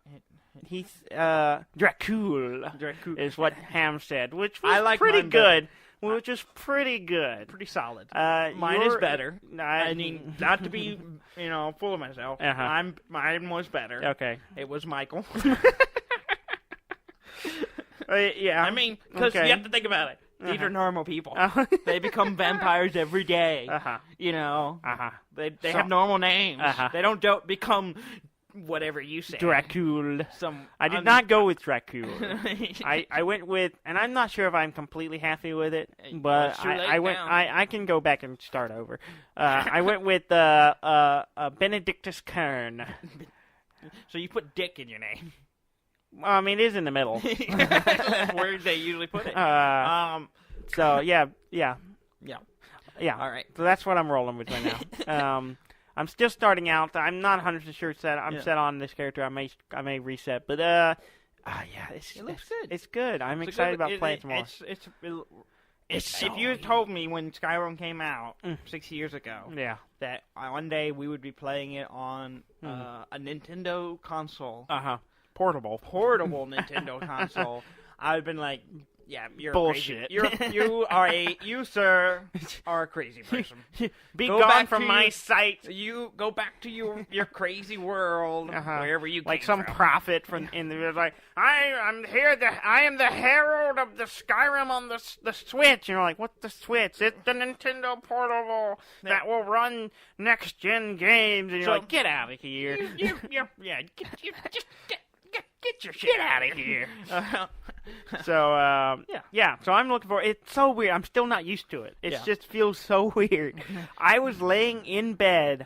He's Dracul. Is what Ham said, which was pretty good. Better. Which is pretty good, pretty solid. Mine is better. I mean, not to be full of myself. Mine was better. Okay, it was Michael. Yeah. I mean, because you have to think about it. These are normal people. They become vampires every day. They have normal names. They don't become whatever you say. Dracul. I did not go with Dracul. I went with, and I'm not sure if I'm completely happy with it, but I can go back and start over. I went with Benedictus Kern. So you put Dick in your name. Well, I mean, it is in the middle. That's where they usually put it. So, yeah. All right. So that's what I'm rolling with right now. I'm still starting out. I'm not 100% sure I'm set on this character. I may reset. But, it looks good. It's good. I'm excited about playing some more. If you had told me when Skyrim came out 6 years ago that one day we would be playing it on a Nintendo console. Portable Nintendo console. I would have been like, yeah, you're bullshit. You sir are a crazy person. Be gone from my sight. You go back to your crazy world, wherever you came like some from. prophet in the like, I'm here. I am the herald of the Skyrim on the Switch. And you're like, what's the Switch? It's the Nintendo Portable that will run next gen games. And you're like, get out of here. Get your shit out of here. So, So I'm looking for it. It's so weird. I'm still not used to it. It just feels so weird. I was laying in bed,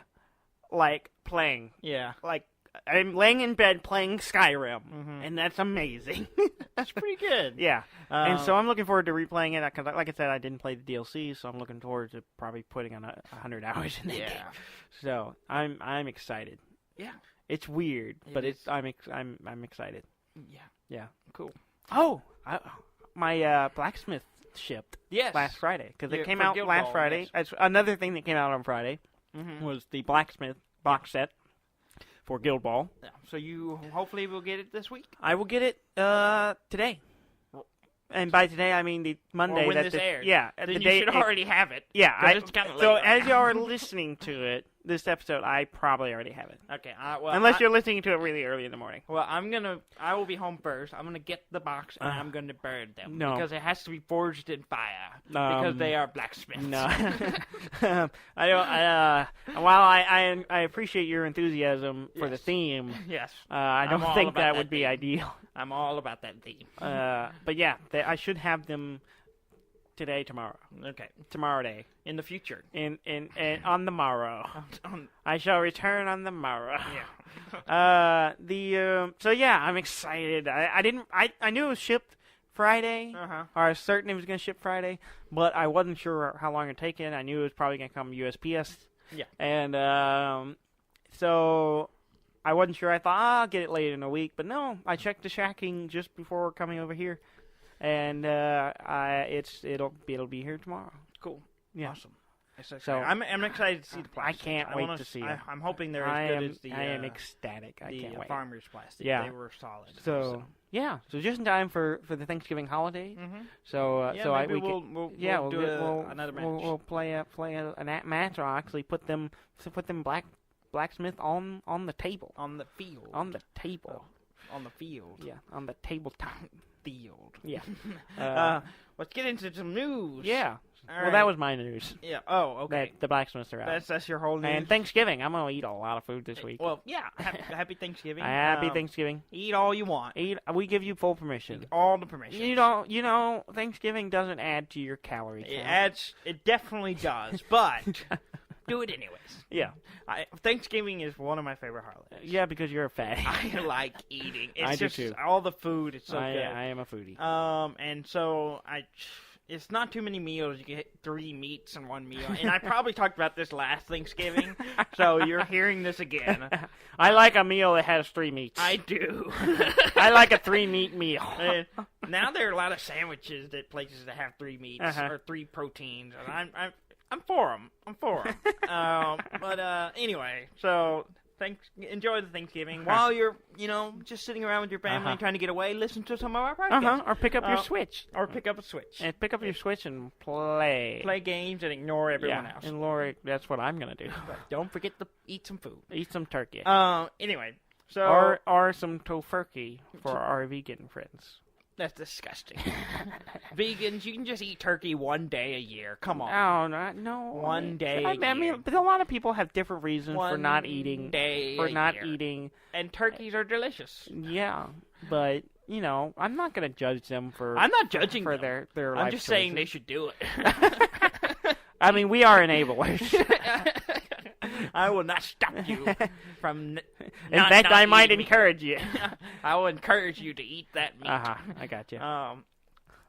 like, playing. Yeah. Like, I'm laying in bed playing Skyrim, and that's amazing. That's pretty good. Yeah. And so I'm looking forward to replaying it, because, like I said, I didn't play the DLC, so I'm looking forward to probably putting on 100 hours in that game. So I'm excited. Yeah. It's weird, but I'm excited. Yeah. Cool. Oh, my Blacksmith shipped last Friday because it came out last Friday. That's another thing that came out on Friday was the Blacksmith box set for Guild Ball. Yeah. So you hopefully will get it this week. I will get it today. And by today, I mean the Monday. When this airs. Yeah. Then you should already have it. Yeah. It's kind of late. So as you are listening to it, this episode, I probably already have it. Okay. Unless you're listening to it really early in the morning. Well, I will be home first. I'm gonna get the box and I'm gonna burn them. No. Because it has to be forged in fire. Because they are blacksmiths. No. I don't. While I appreciate your enthusiasm for the theme. Yes. I don't think that would be ideal. I'm all about that theme. But yeah, I should have them today, tomorrow. Okay. Tomorrow day. In the future. In on the morrow. I shall return on the morrow. Yeah. So yeah, I'm excited. I knew it was shipped Friday. Or I was certain it was going to ship Friday, but I wasn't sure how long it'd take it. I knew it was probably going to come USPS. Yeah. And so I wasn't sure. I thought I'll get it late in a week, but no. I checked the tracking just before coming over here, and it'll be here tomorrow. Cool. Yeah. Awesome. So I'm excited to see the plastic. I can't wait to see it. I'm hoping they're as good as the. I am ecstatic. I can't wait. Farmer's plastic. Yeah. They were solid. So just in time for the Thanksgiving holiday. Mm-hmm. So we'll do another match. We'll play a match. Or I'll actually put them Blacksmith on the table. On the field. On the table. On the field. Yeah, on the tabletop. Field. Yeah. Let's get into some news. Yeah. All right. That was my news. Yeah. Oh, okay. That the Blacksmiths are out. That's your whole news. And Thanksgiving. I'm gonna eat a lot of food this week. Well, yeah. Happy Thanksgiving. Happy Thanksgiving. Eat all you want. We give you full permission. All the permission. You know, Thanksgiving doesn't add to your calorie count. It definitely does, but do it anyways. Yeah. Thanksgiving is one of my favorite holidays. Yeah, because you're a fatty. I like eating. It's I just do too. All the food. It's so good. I am a foodie. And so it's not too many meals. You get 3 meats in one meal. And I probably talked about this last Thanksgiving, so you're hearing this again. I like a meal that has 3 meats. I do. I like a 3-meat meal. Now there are a lot of sandwiches that places that have 3 meats or 3 proteins, and I'm for them. But anyway, so enjoy the Thanksgiving while you're, just sitting around with your family trying to get away. Listen to some of our podcasts. Or pick up your Switch. Or pick up a Switch. And pick up your Switch and play. Play games and ignore everyone else. And Lori, that's what I'm gonna do. But don't forget to eat some food. Eat some turkey. Anyway, so or some tofurkey for our vegan friends. That's disgusting. Vegans, you can just eat turkey one day a year. Come on. Oh, no. One day a year. I mean, but a lot of people have different reasons for not eating. Eating. And turkeys are delicious. Yeah, but I'm not going to judge them for. I'm not judging for them. their I'm life just choices. saying they should do it. I mean, we are enablers. I will not stop you from. In fact, I might encourage you. I will encourage you to eat that meat. I got you.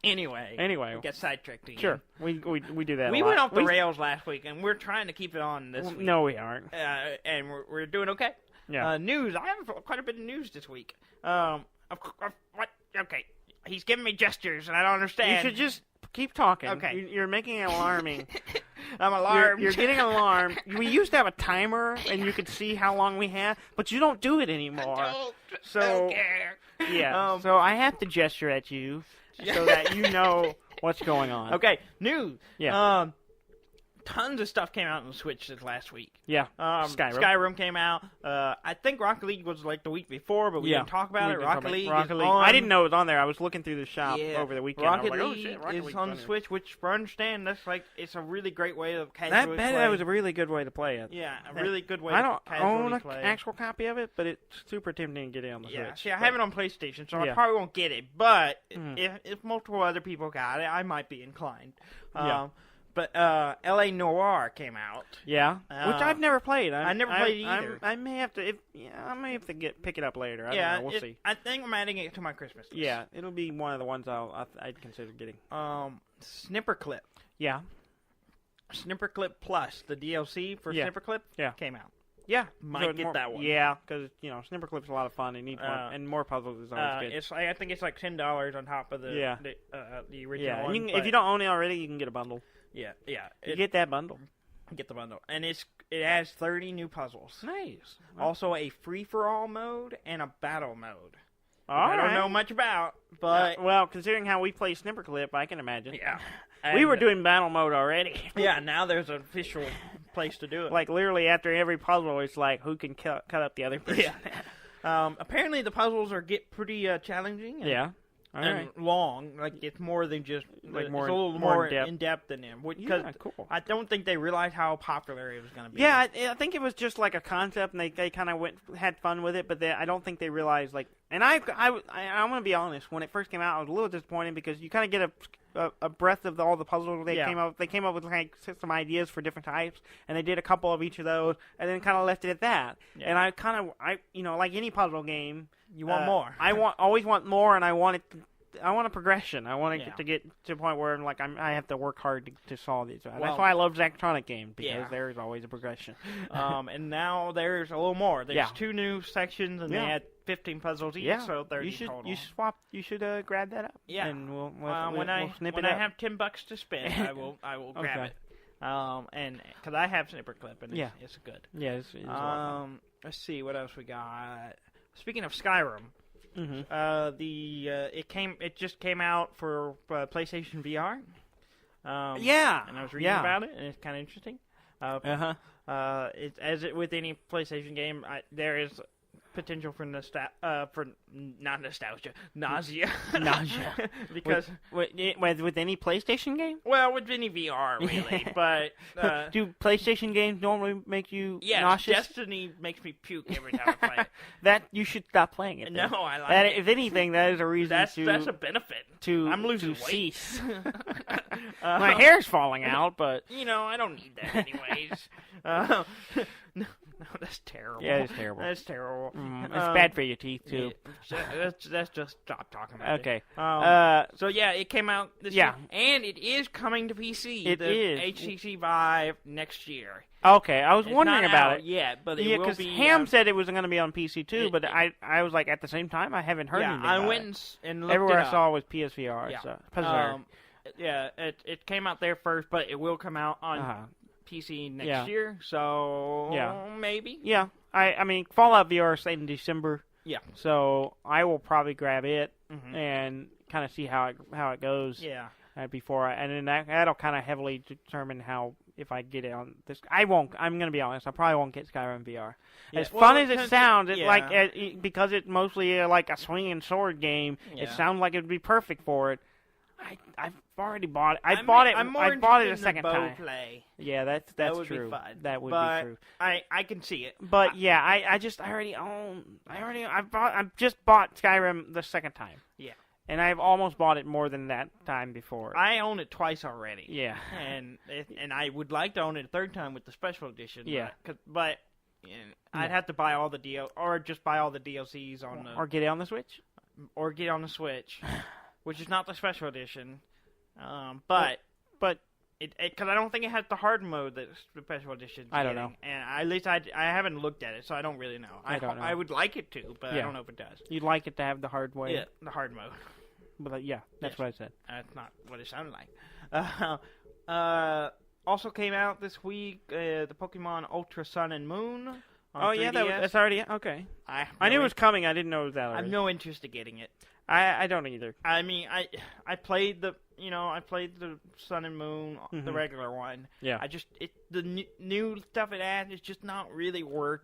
Anyway, we get sidetracked again. Sure, we do that. We went off the rails last week, and we're trying to keep it on this week. No, we aren't. And we're doing okay. Yeah. News. I have quite a bit of news this week. What? Okay. He's giving me gestures, and I don't understand. You should just keep talking. Okay. You're making it alarming. I'm alarmed. You're getting alarmed. We used to have a timer, and you could see how long we had, but you don't do it anymore. I don't care. Yeah. So I have to gesture at you so that you know what's going on. Okay. News. Yeah. Tons of stuff came out on the Switch this last week. Yeah. Skyrim came out. I think Rocket League was like the week before, but we didn't talk about it. Rocket League. I didn't know it was on there. I was looking through the shop over the weekend. Rocket League is on the Switch, which for understand, it's a really great way to casually play. That was a really good way to play it. Yeah, a really good way to casually play. I don't own an actual copy of it, but it's super tempting to get it on the Switch. Yeah, see, I have it on PlayStation, so I probably won't get it, but if multiple other people got it, I might be inclined. But L.A. Noire came out. Yeah, which I've never played. I never played it either. I may have to. I may have to pick it up later. I don't know. We'll see. I think I'm adding it to my Christmas list. Yeah, it'll be one of the ones I'd consider getting. Snipperclip. Yeah. Snipperclip Plus, the DLC for Snipperclip, came out. Yeah, might get that one. Yeah, because Snipperclip's a lot of fun. They need more, and more puzzles is always good. I think it's like $10 on top of the original one. If you don't own it already, you can get a bundle. Yeah. You get that bundle. Get the bundle, and it has 30 new puzzles. Nice. Also, a free-for-all mode and a battle mode. I don't know much about, but well, considering how we play Snipperclip, I can imagine. Yeah. We were doing battle mode already. Yeah, now there's an official place to do it. Like, literally, after every puzzle, it's like, who can cut up the other person? Yeah. Apparently, the puzzles get pretty challenging. Yeah. and long. Like it's more than just like it's more, a little more in depth than them. Because cool. I don't think they realized how popular it was going to be. Yeah, I think it was just like a concept, and they kind of had fun with it. But I don't think they realized like. And I'm going to be honest. When it first came out, I was a little disappointed because you kind of get a breadth of all the puzzles they came up. They came up with like some ideas for different types, and they did a couple of each of those, and then kind of left it at that. Yeah. And I like any puzzle game, you want more. I always want more, and I want a progression. I want to get to a point where like I have to work hard to solve these. That's why I love Zachtronic games, because there is always a progression. And now there's a little more. There's 2 new sections, and they had 15 puzzles each, so 30 total. You should grab that up. Yeah, and we'll when I have $10 to spend, I will grab it. And because I have Snipperclip, and it's good. Yeah, it's let's see what else we got. Speaking of Skyrim. Mm-hmm. It just came out for PlayStation VR. And I was reading about it, and it's kind of interesting. With any PlayStation game, there is potential for not nostalgia, nausea. Nausea. Because with any PlayStation game? Well, with any VR, really. But do PlayStation games normally make you nauseous? Destiny makes me puke every time I play it. That you should stop playing it. No, I like that. it. If anything, that is a reason that's a benefit. I'm losing weight. Cease. My hair's falling out, but I don't need that anyways. No, that's terrible. Yeah, it's terrible. That's terrible. It's bad for your teeth too. Let's just stop talking about it. Okay. So it came out this year, and it is coming to PC. It is HTC Vive next year. Okay, I was wondering about it. Yeah, but it will be. Ham said it was going to be on PC too, but I was like, at the same time, I haven't heard anything. I about went and looked everywhere it up. I saw was PSVR. It came out there first, but it will come out on PC next year, so maybe. Yeah, I mean, Fallout VR is in December. Yeah. So I will probably grab it and kind of see how it goes. Yeah. And then that'll kind of heavily determine if I get it on this. I won't. I'm gonna be honest. I probably won't get Skyrim VR. As fun as it sounds, because it's mostly like a swinging sword game. It sounds like it would be perfect for it. I've already bought it. I bought it a second time. Play. Yeah, that's that would true. Be fun. That would be true. I can see it. But I already own. I've just bought Skyrim the second time. Yeah. And I've almost bought it more than that time before. I own it twice already. Yeah. And I would like to own it a third time with the special edition. Yeah. But I'd have to buy all the or just buy all the DLCs on the. Or get it on the Switch. Or get on the Switch. Which is not the special edition, but because I don't think it has the hard mode that the special edition. I don't know, and at least I haven't looked at it, so I don't really know. I don't know. I would like it to, but I don't know if it does. You'd like it to have the hard way. Yeah, the hard mode. But that's what I said. That's not what it sounded like. Also came out this week the Pokemon Ultra Sun and Moon. Oh 3DS. that's already okay. I knew it was coming. I didn't know it was that already. I have no interest in getting it. I don't either. I mean, I played the Sun and Moon, the regular one. Yeah. The new stuff it adds is just not really worth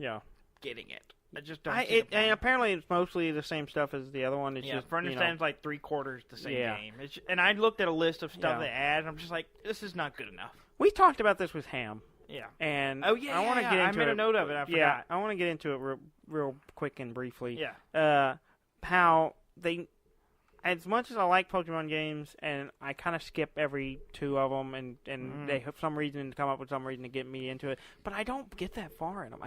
getting it. I just don't. And apparently it's mostly the same stuff as the other one. It's just for understanding, like 3/4 the same game. And I looked at a list of stuff they add, and I'm just like, this is not good enough. We talked about this with Ham. Yeah. And I want to get into it. I made a note of it. I forgot. Yeah, I want to get into it real quick and briefly. Yeah. How they, as much as I like Pokemon games, and I kind of skip every 2 of them, and they have some reason to come up with some reason to get me into it, but I don't get that far in them.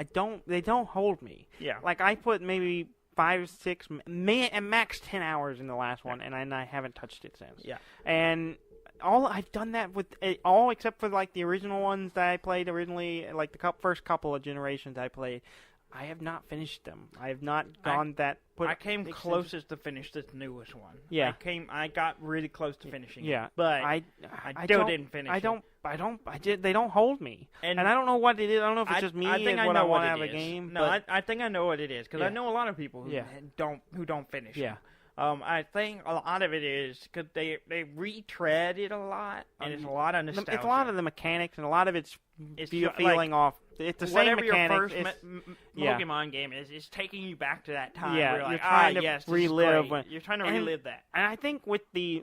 They don't hold me. Yeah. Like, I put maybe 5, 6, and max 10 hours in the last one, and I haven't touched it since. Yeah. And I've done that with all except for like the original ones that I played originally, like the first couple of generations I played. I have not finished them. I have not gone that. I came closest to finish this newest one. Yeah. I got really close to finishing it. But I still didn't finish it. They don't hold me. And I don't know what it is. I don't know if it's just me and what I want out of a game. No, I think I know what it is, because I know a lot of people who don't finish it. Yeah. I think a lot of it is because they retread it a lot, and it's a lot of nostalgia. It's a lot of the mechanics, and a lot of it's feeling off it's the same whatever mechanics. your first Pokemon game is taking you back to that time. Yeah, where you're like, trying to yes, relive. You're trying to relive that. And I think with the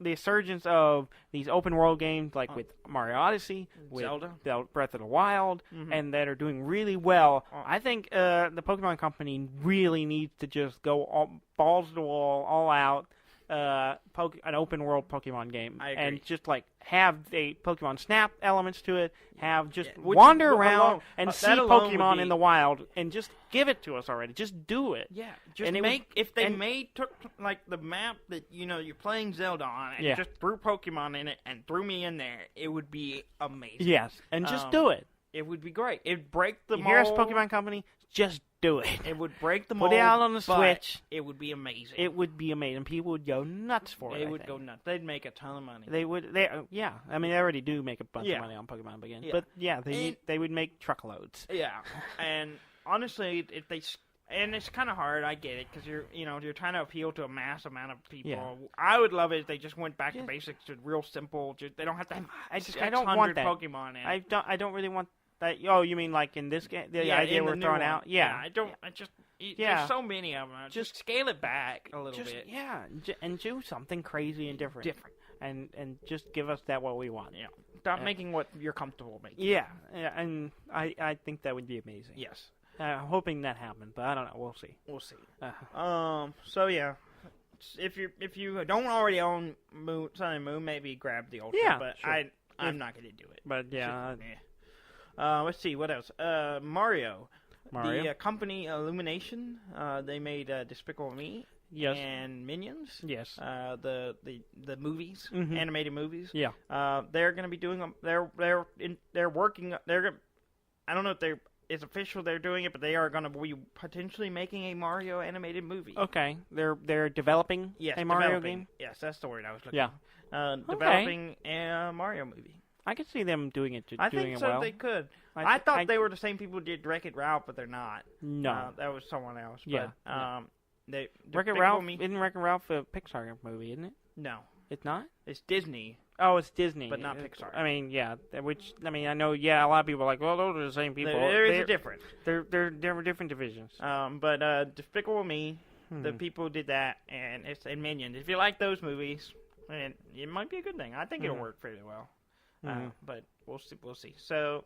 resurgence of these open world games, like with Mario Odyssey, with Zelda, Breath of the Wild, and that are doing really well, I think the Pokemon Company really needs to just go balls to the wall, all out. An open world Pokemon game, and just like have the Pokemon Snap elements to it, have just wander around and see Pokemon in the wild, and just give it to us already. Just do it. Yeah, just if they took like the map that you're playing Zelda on, and just threw Pokemon in it and threw me in there, it would be amazing. Yes, and just do it. It would be great. It'd break the mold. Here's Pokemon Company. Just do it. It would break the mold. Put it out on the Switch. It would be amazing. It would be amazing. People would go nuts for it. They would go nuts. They'd make a ton of money. They would. Yeah. I mean, they already do make a bunch of money on Pokemon Begin. Yeah. But yeah, they would make truckloads. Yeah. And honestly, if they. And it's kind of hard. I get it because you're trying to appeal to a mass amount of people. Yeah. I would love it if they just went back to basics, to real simple. They don't have to have. I don't want that. Pokemon in. I don't really want that. Oh, you mean like in this game? The idea we're throwing out? Yeah. I don't. I just. There's so many of them. Just scale it back a little bit. Yeah, and do something crazy and different. And just give us what we want. Yeah. Stop making what you're comfortable making. Yeah, and I think that would be amazing. Yes. I'm hoping that happens, but I don't know. We'll see. So yeah, if you don't already own Sun and Moon, maybe grab the Ultra. Yeah, but sure. I'm not going to do it. But yeah. Let's see what else. Mario. The company Illumination. They made Despicable Me. Yes. And Minions. Yes. The movies, animated movies. Yeah. They're going to be doing them. They're working. I don't know if it's official they're doing it, but they are going to be potentially making a Mario animated movie. Okay. They're developing a Mario game? Yes, that's the word I was looking for. Yeah. Developing a Mario movie. I could see them doing it I think so. They could. I thought they were the same people who did Wreck-It Ralph, but they're not. No. That was someone else. Yeah. But, Wreck-It Ralph, isn't Wreck-It Ralph a Pixar movie, isn't it? No. It's not? It's Disney. Oh, it's Disney. But not Pixar. I mean, yeah. I know, a lot of people are like, well, those are the same people. There is a difference. They're different divisions. But Despicable Me, the people who did that, and Minions. If you like those movies, it might be a good thing. I think it'll work fairly well. But we'll see. So,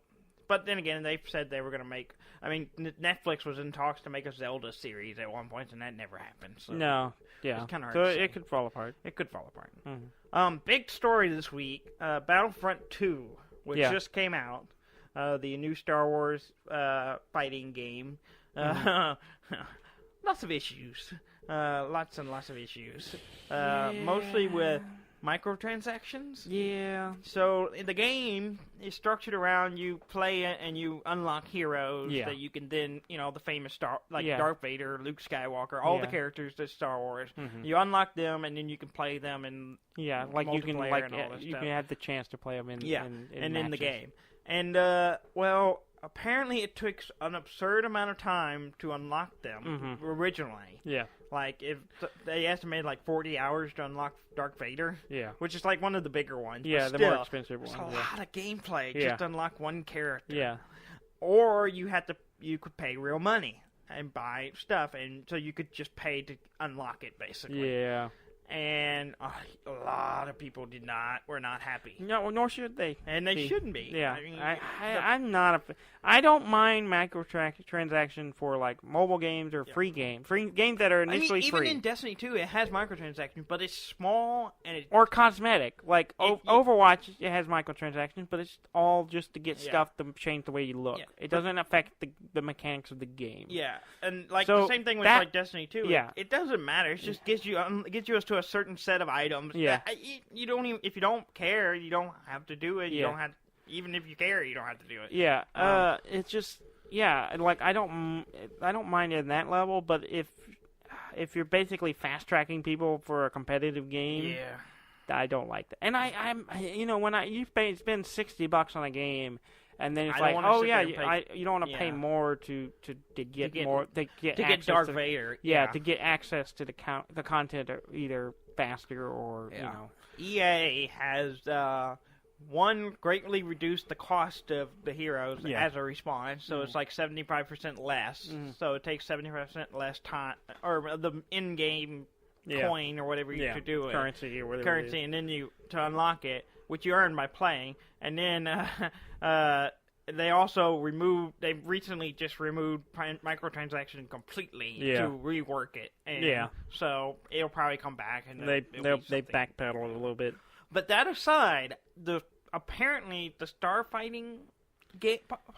but then again, they said they were going to make. I mean, Netflix was in talks to make a Zelda series at one point, and that never happened. So no, yeah, it's kind of hard. So to it could fall apart. It could fall apart. Big story this week: Battlefront 2, which just came out. The new Star Wars fighting game. Lots of issues. Lots and lots of issues. Mostly with microtransactions. Yeah. So the game is structured around you play it and you unlock heroes that you can then, the famous Darth Vader, Luke Skywalker, all the characters that Star Wars. You unlock them and then you can play them in you can have the chance to play them in in the game. And apparently it took an absurd amount of time to unlock them originally. Yeah. Like, if they estimated 40 hours to unlock Darth Vader. Yeah. Which is one of the bigger ones. Yeah, the more expensive one. It's a lot of gameplay just to unlock one character. Yeah. Or you could pay real money and buy stuff, and so you could just pay to unlock it, basically. Yeah. And a lot of people were not happy. No, nor should they. And they shouldn't be. Yeah, I'm not I don't mind microtransaction for mobile games or free games that are initially free. Even in Destiny 2, it has microtransactions, but it's small and or cosmetic. Overwatch, it has microtransactions, but it's all just to get stuff to change the way you look. It doesn't affect the mechanics of the game. Yeah, and the same thing with Destiny 2. Yeah, it doesn't matter. It just gets you us to a certain set of items. Yeah, you don't even, if you don't care, you don't have to do it. You don't have. Even if you care, you don't have to do it. Yeah, it's just I don't mind it in that level, but if you're basically fast tracking people for a competitive game, I don't like that. And I'm when you spend $60 on a game, and then it's you don't want to pay more to get more to get Darth Vader. To get access to the content either faster or EA has one, greatly reduced the cost of the heroes as a respawn, so it's like 75% less. So it takes 75% less time, or the in-game coin or whatever you could do it. Currency or whatever. Currency, and then to unlock it, which you earn by playing, and then they've recently just removed microtransaction completely to rework it. And so it'll probably come back, and they backpedal a little bit. But that aside, apparently the starfighting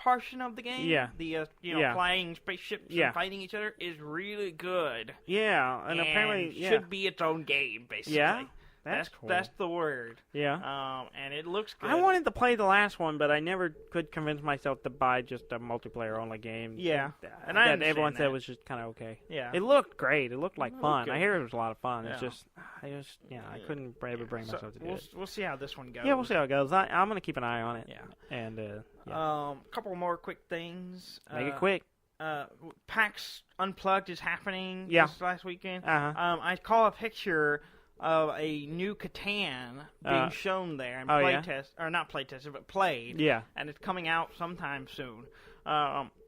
portion of the game, the flying spaceships and fighting each other, is really good. Yeah, and apparently should be its own game, basically. Yeah. That's cool. That's the word. Yeah. And it looks good. I wanted to play the last one, but I never could convince myself to buy just a multiplayer-only game. Yeah. And everyone said it was just kind of okay. Yeah. It looked great. It looked like fun. I hear it was a lot of fun. It's just, I couldn't ever bring myself to do it. We'll see how this one goes. Yeah, we'll see how it goes. I'm going to keep an eye on it. Yeah. And, a couple more quick things. Make it quick. PAX Unplugged is happening this last weekend. Uh-huh. I saw a picture of a new Catan being shown there and but played. Yeah. And it's coming out sometime soon.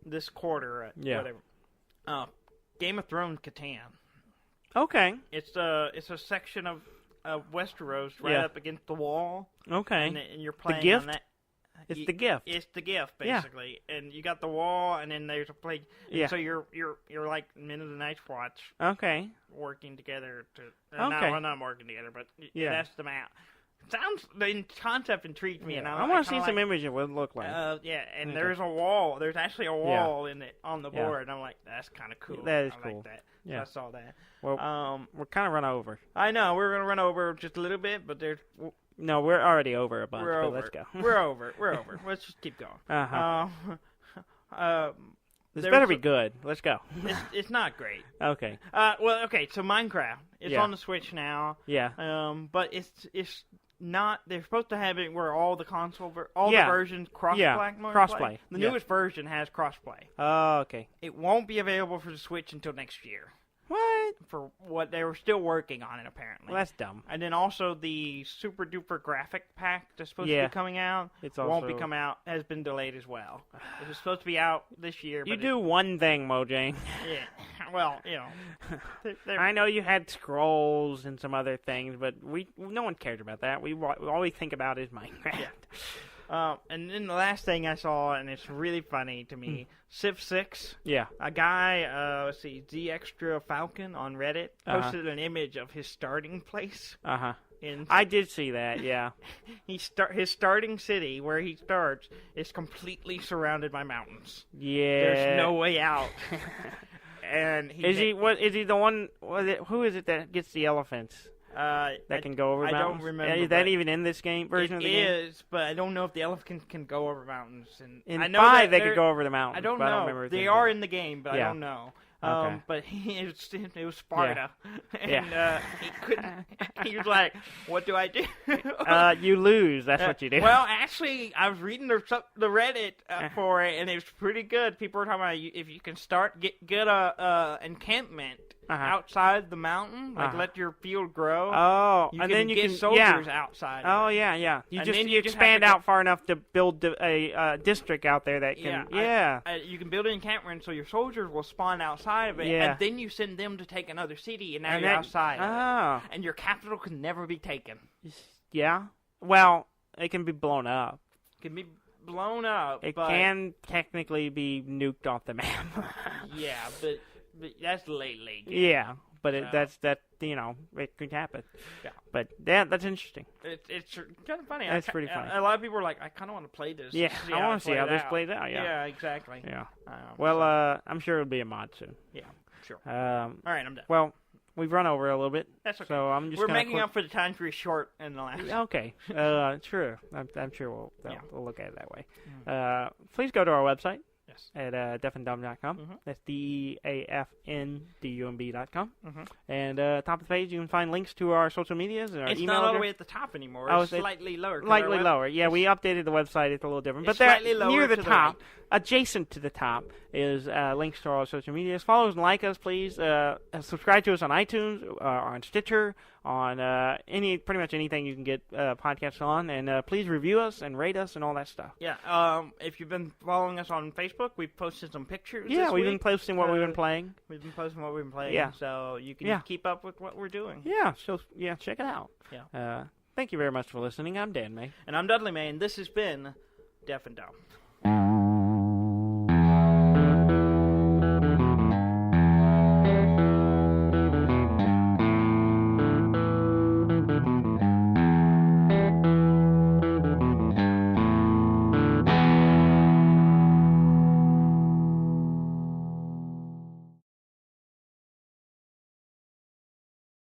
This quarter, whatever. Game of Thrones Catan. Okay. It's a section of Westeros right up against the wall. Okay. And you're playing the gift? on that. It's the gift. It's the gift, basically. Yeah. And you got the wall, and then there's a plate. Yeah. So you're like Men of the Night's Watch. Okay. Working together to. Not working together, but that's the map. The concept intrigued me, and I want to see some images of what it looked like. And there's a wall. There's actually a wall on the board, and I'm like, that's kind of cool. That is I cool. like that. So I saw that. Well, we're kind of run over. I know we're gonna run over just a little bit, but there's. No, we're already over a bunch. We're over. Let's go. We're over. Let's just keep going. This better be good. Let's go. It's not great. Okay. So Minecraft. It's on the Switch now. Yeah. But it's not. They're supposed to have it where all the the versions crossplay. The newest version has crossplay. Oh, okay. It won't be available for the Switch until next year. What? For what they were still working on it, apparently. Well, that's dumb. And then also the super duper graphic pack that's supposed to be coming out won't be coming out, has been delayed as well. It was supposed to be out this year. You do one thing, Mojang. Yeah. Well, I know you had scrolls and some other things, but no one cares about that. All we think about is Minecraft. Yeah. And then the last thing I saw, and it's really funny to me, Civ 6. Yeah. A guy, Z Extra Falcon on Reddit posted an image of his starting place. Uh-huh. I did see that, yeah. His starting city, where he starts, is completely surrounded by mountains. Yeah. There's no way out. And is he the one? Who is it that gets the elephants? That can go over mountains? I don't remember. Is that even in this version of the game? It is, but I don't know if the elephants can go over mountains. In I know 5, they could go over the mountains. I don't know. They are in the game, but I don't know. Okay. But it was Sparta, and he couldn't. He was like, "What do I do?" You lose. That's what you do. Well, actually, I was reading the Reddit for it, and it was pretty good. People were talking about if you can get a encampment outside the mountain, let your field grow. Oh, and then you get soldiers outside. Oh, yeah. You expand out far enough to build a district out there that can. You can build an encampment so your soldiers will spawn outside of it, and then you send them to take another city, and now you're outside of it. And your capital can never be taken. Yeah? Well, it can be blown up. It can be blown up. It can technically be nuked off the map. but that's late. Yeah, but it could happen. Yeah. But that's interesting. It's kind of funny. That's pretty funny. A lot of people are like, I kind of want to play this. Yeah, I want to see how this plays out. Yeah, exactly. Yeah. I'm sure it'll be a mod soon. Yeah, sure. All right, I'm done. Well, we've run over a little bit. That's okay. So we're making up for the time we short in the last. Okay. True. I'm sure we'll look at it that way. Please go to our website. Yes. At deafandumb.com. That's DEAFNDUMB.com. And top of the page, you can find links to our social medias and our email. It's not all the way at the top anymore. It's slightly lower. Slightly lower. Yeah, we updated the website. It's a little different. But slightly lower near the top, adjacent to the top, is links to our social medias. Follow us and like us, please. Subscribe to us on iTunes, or on Stitcher, on pretty much anything you can get podcasts on, and please review us and rate us and all that stuff. Yeah. If you've been following us on Facebook, we've posted some pictures. Yeah, this we've week. been posting what we've been playing. We've been posting what we've been playing. Yeah. So you can keep up with what we're doing. Yeah. So check it out. Yeah. Thank you very much for listening. I'm Dan May. And I'm Dudley May, and this has been Deaf and Dumb.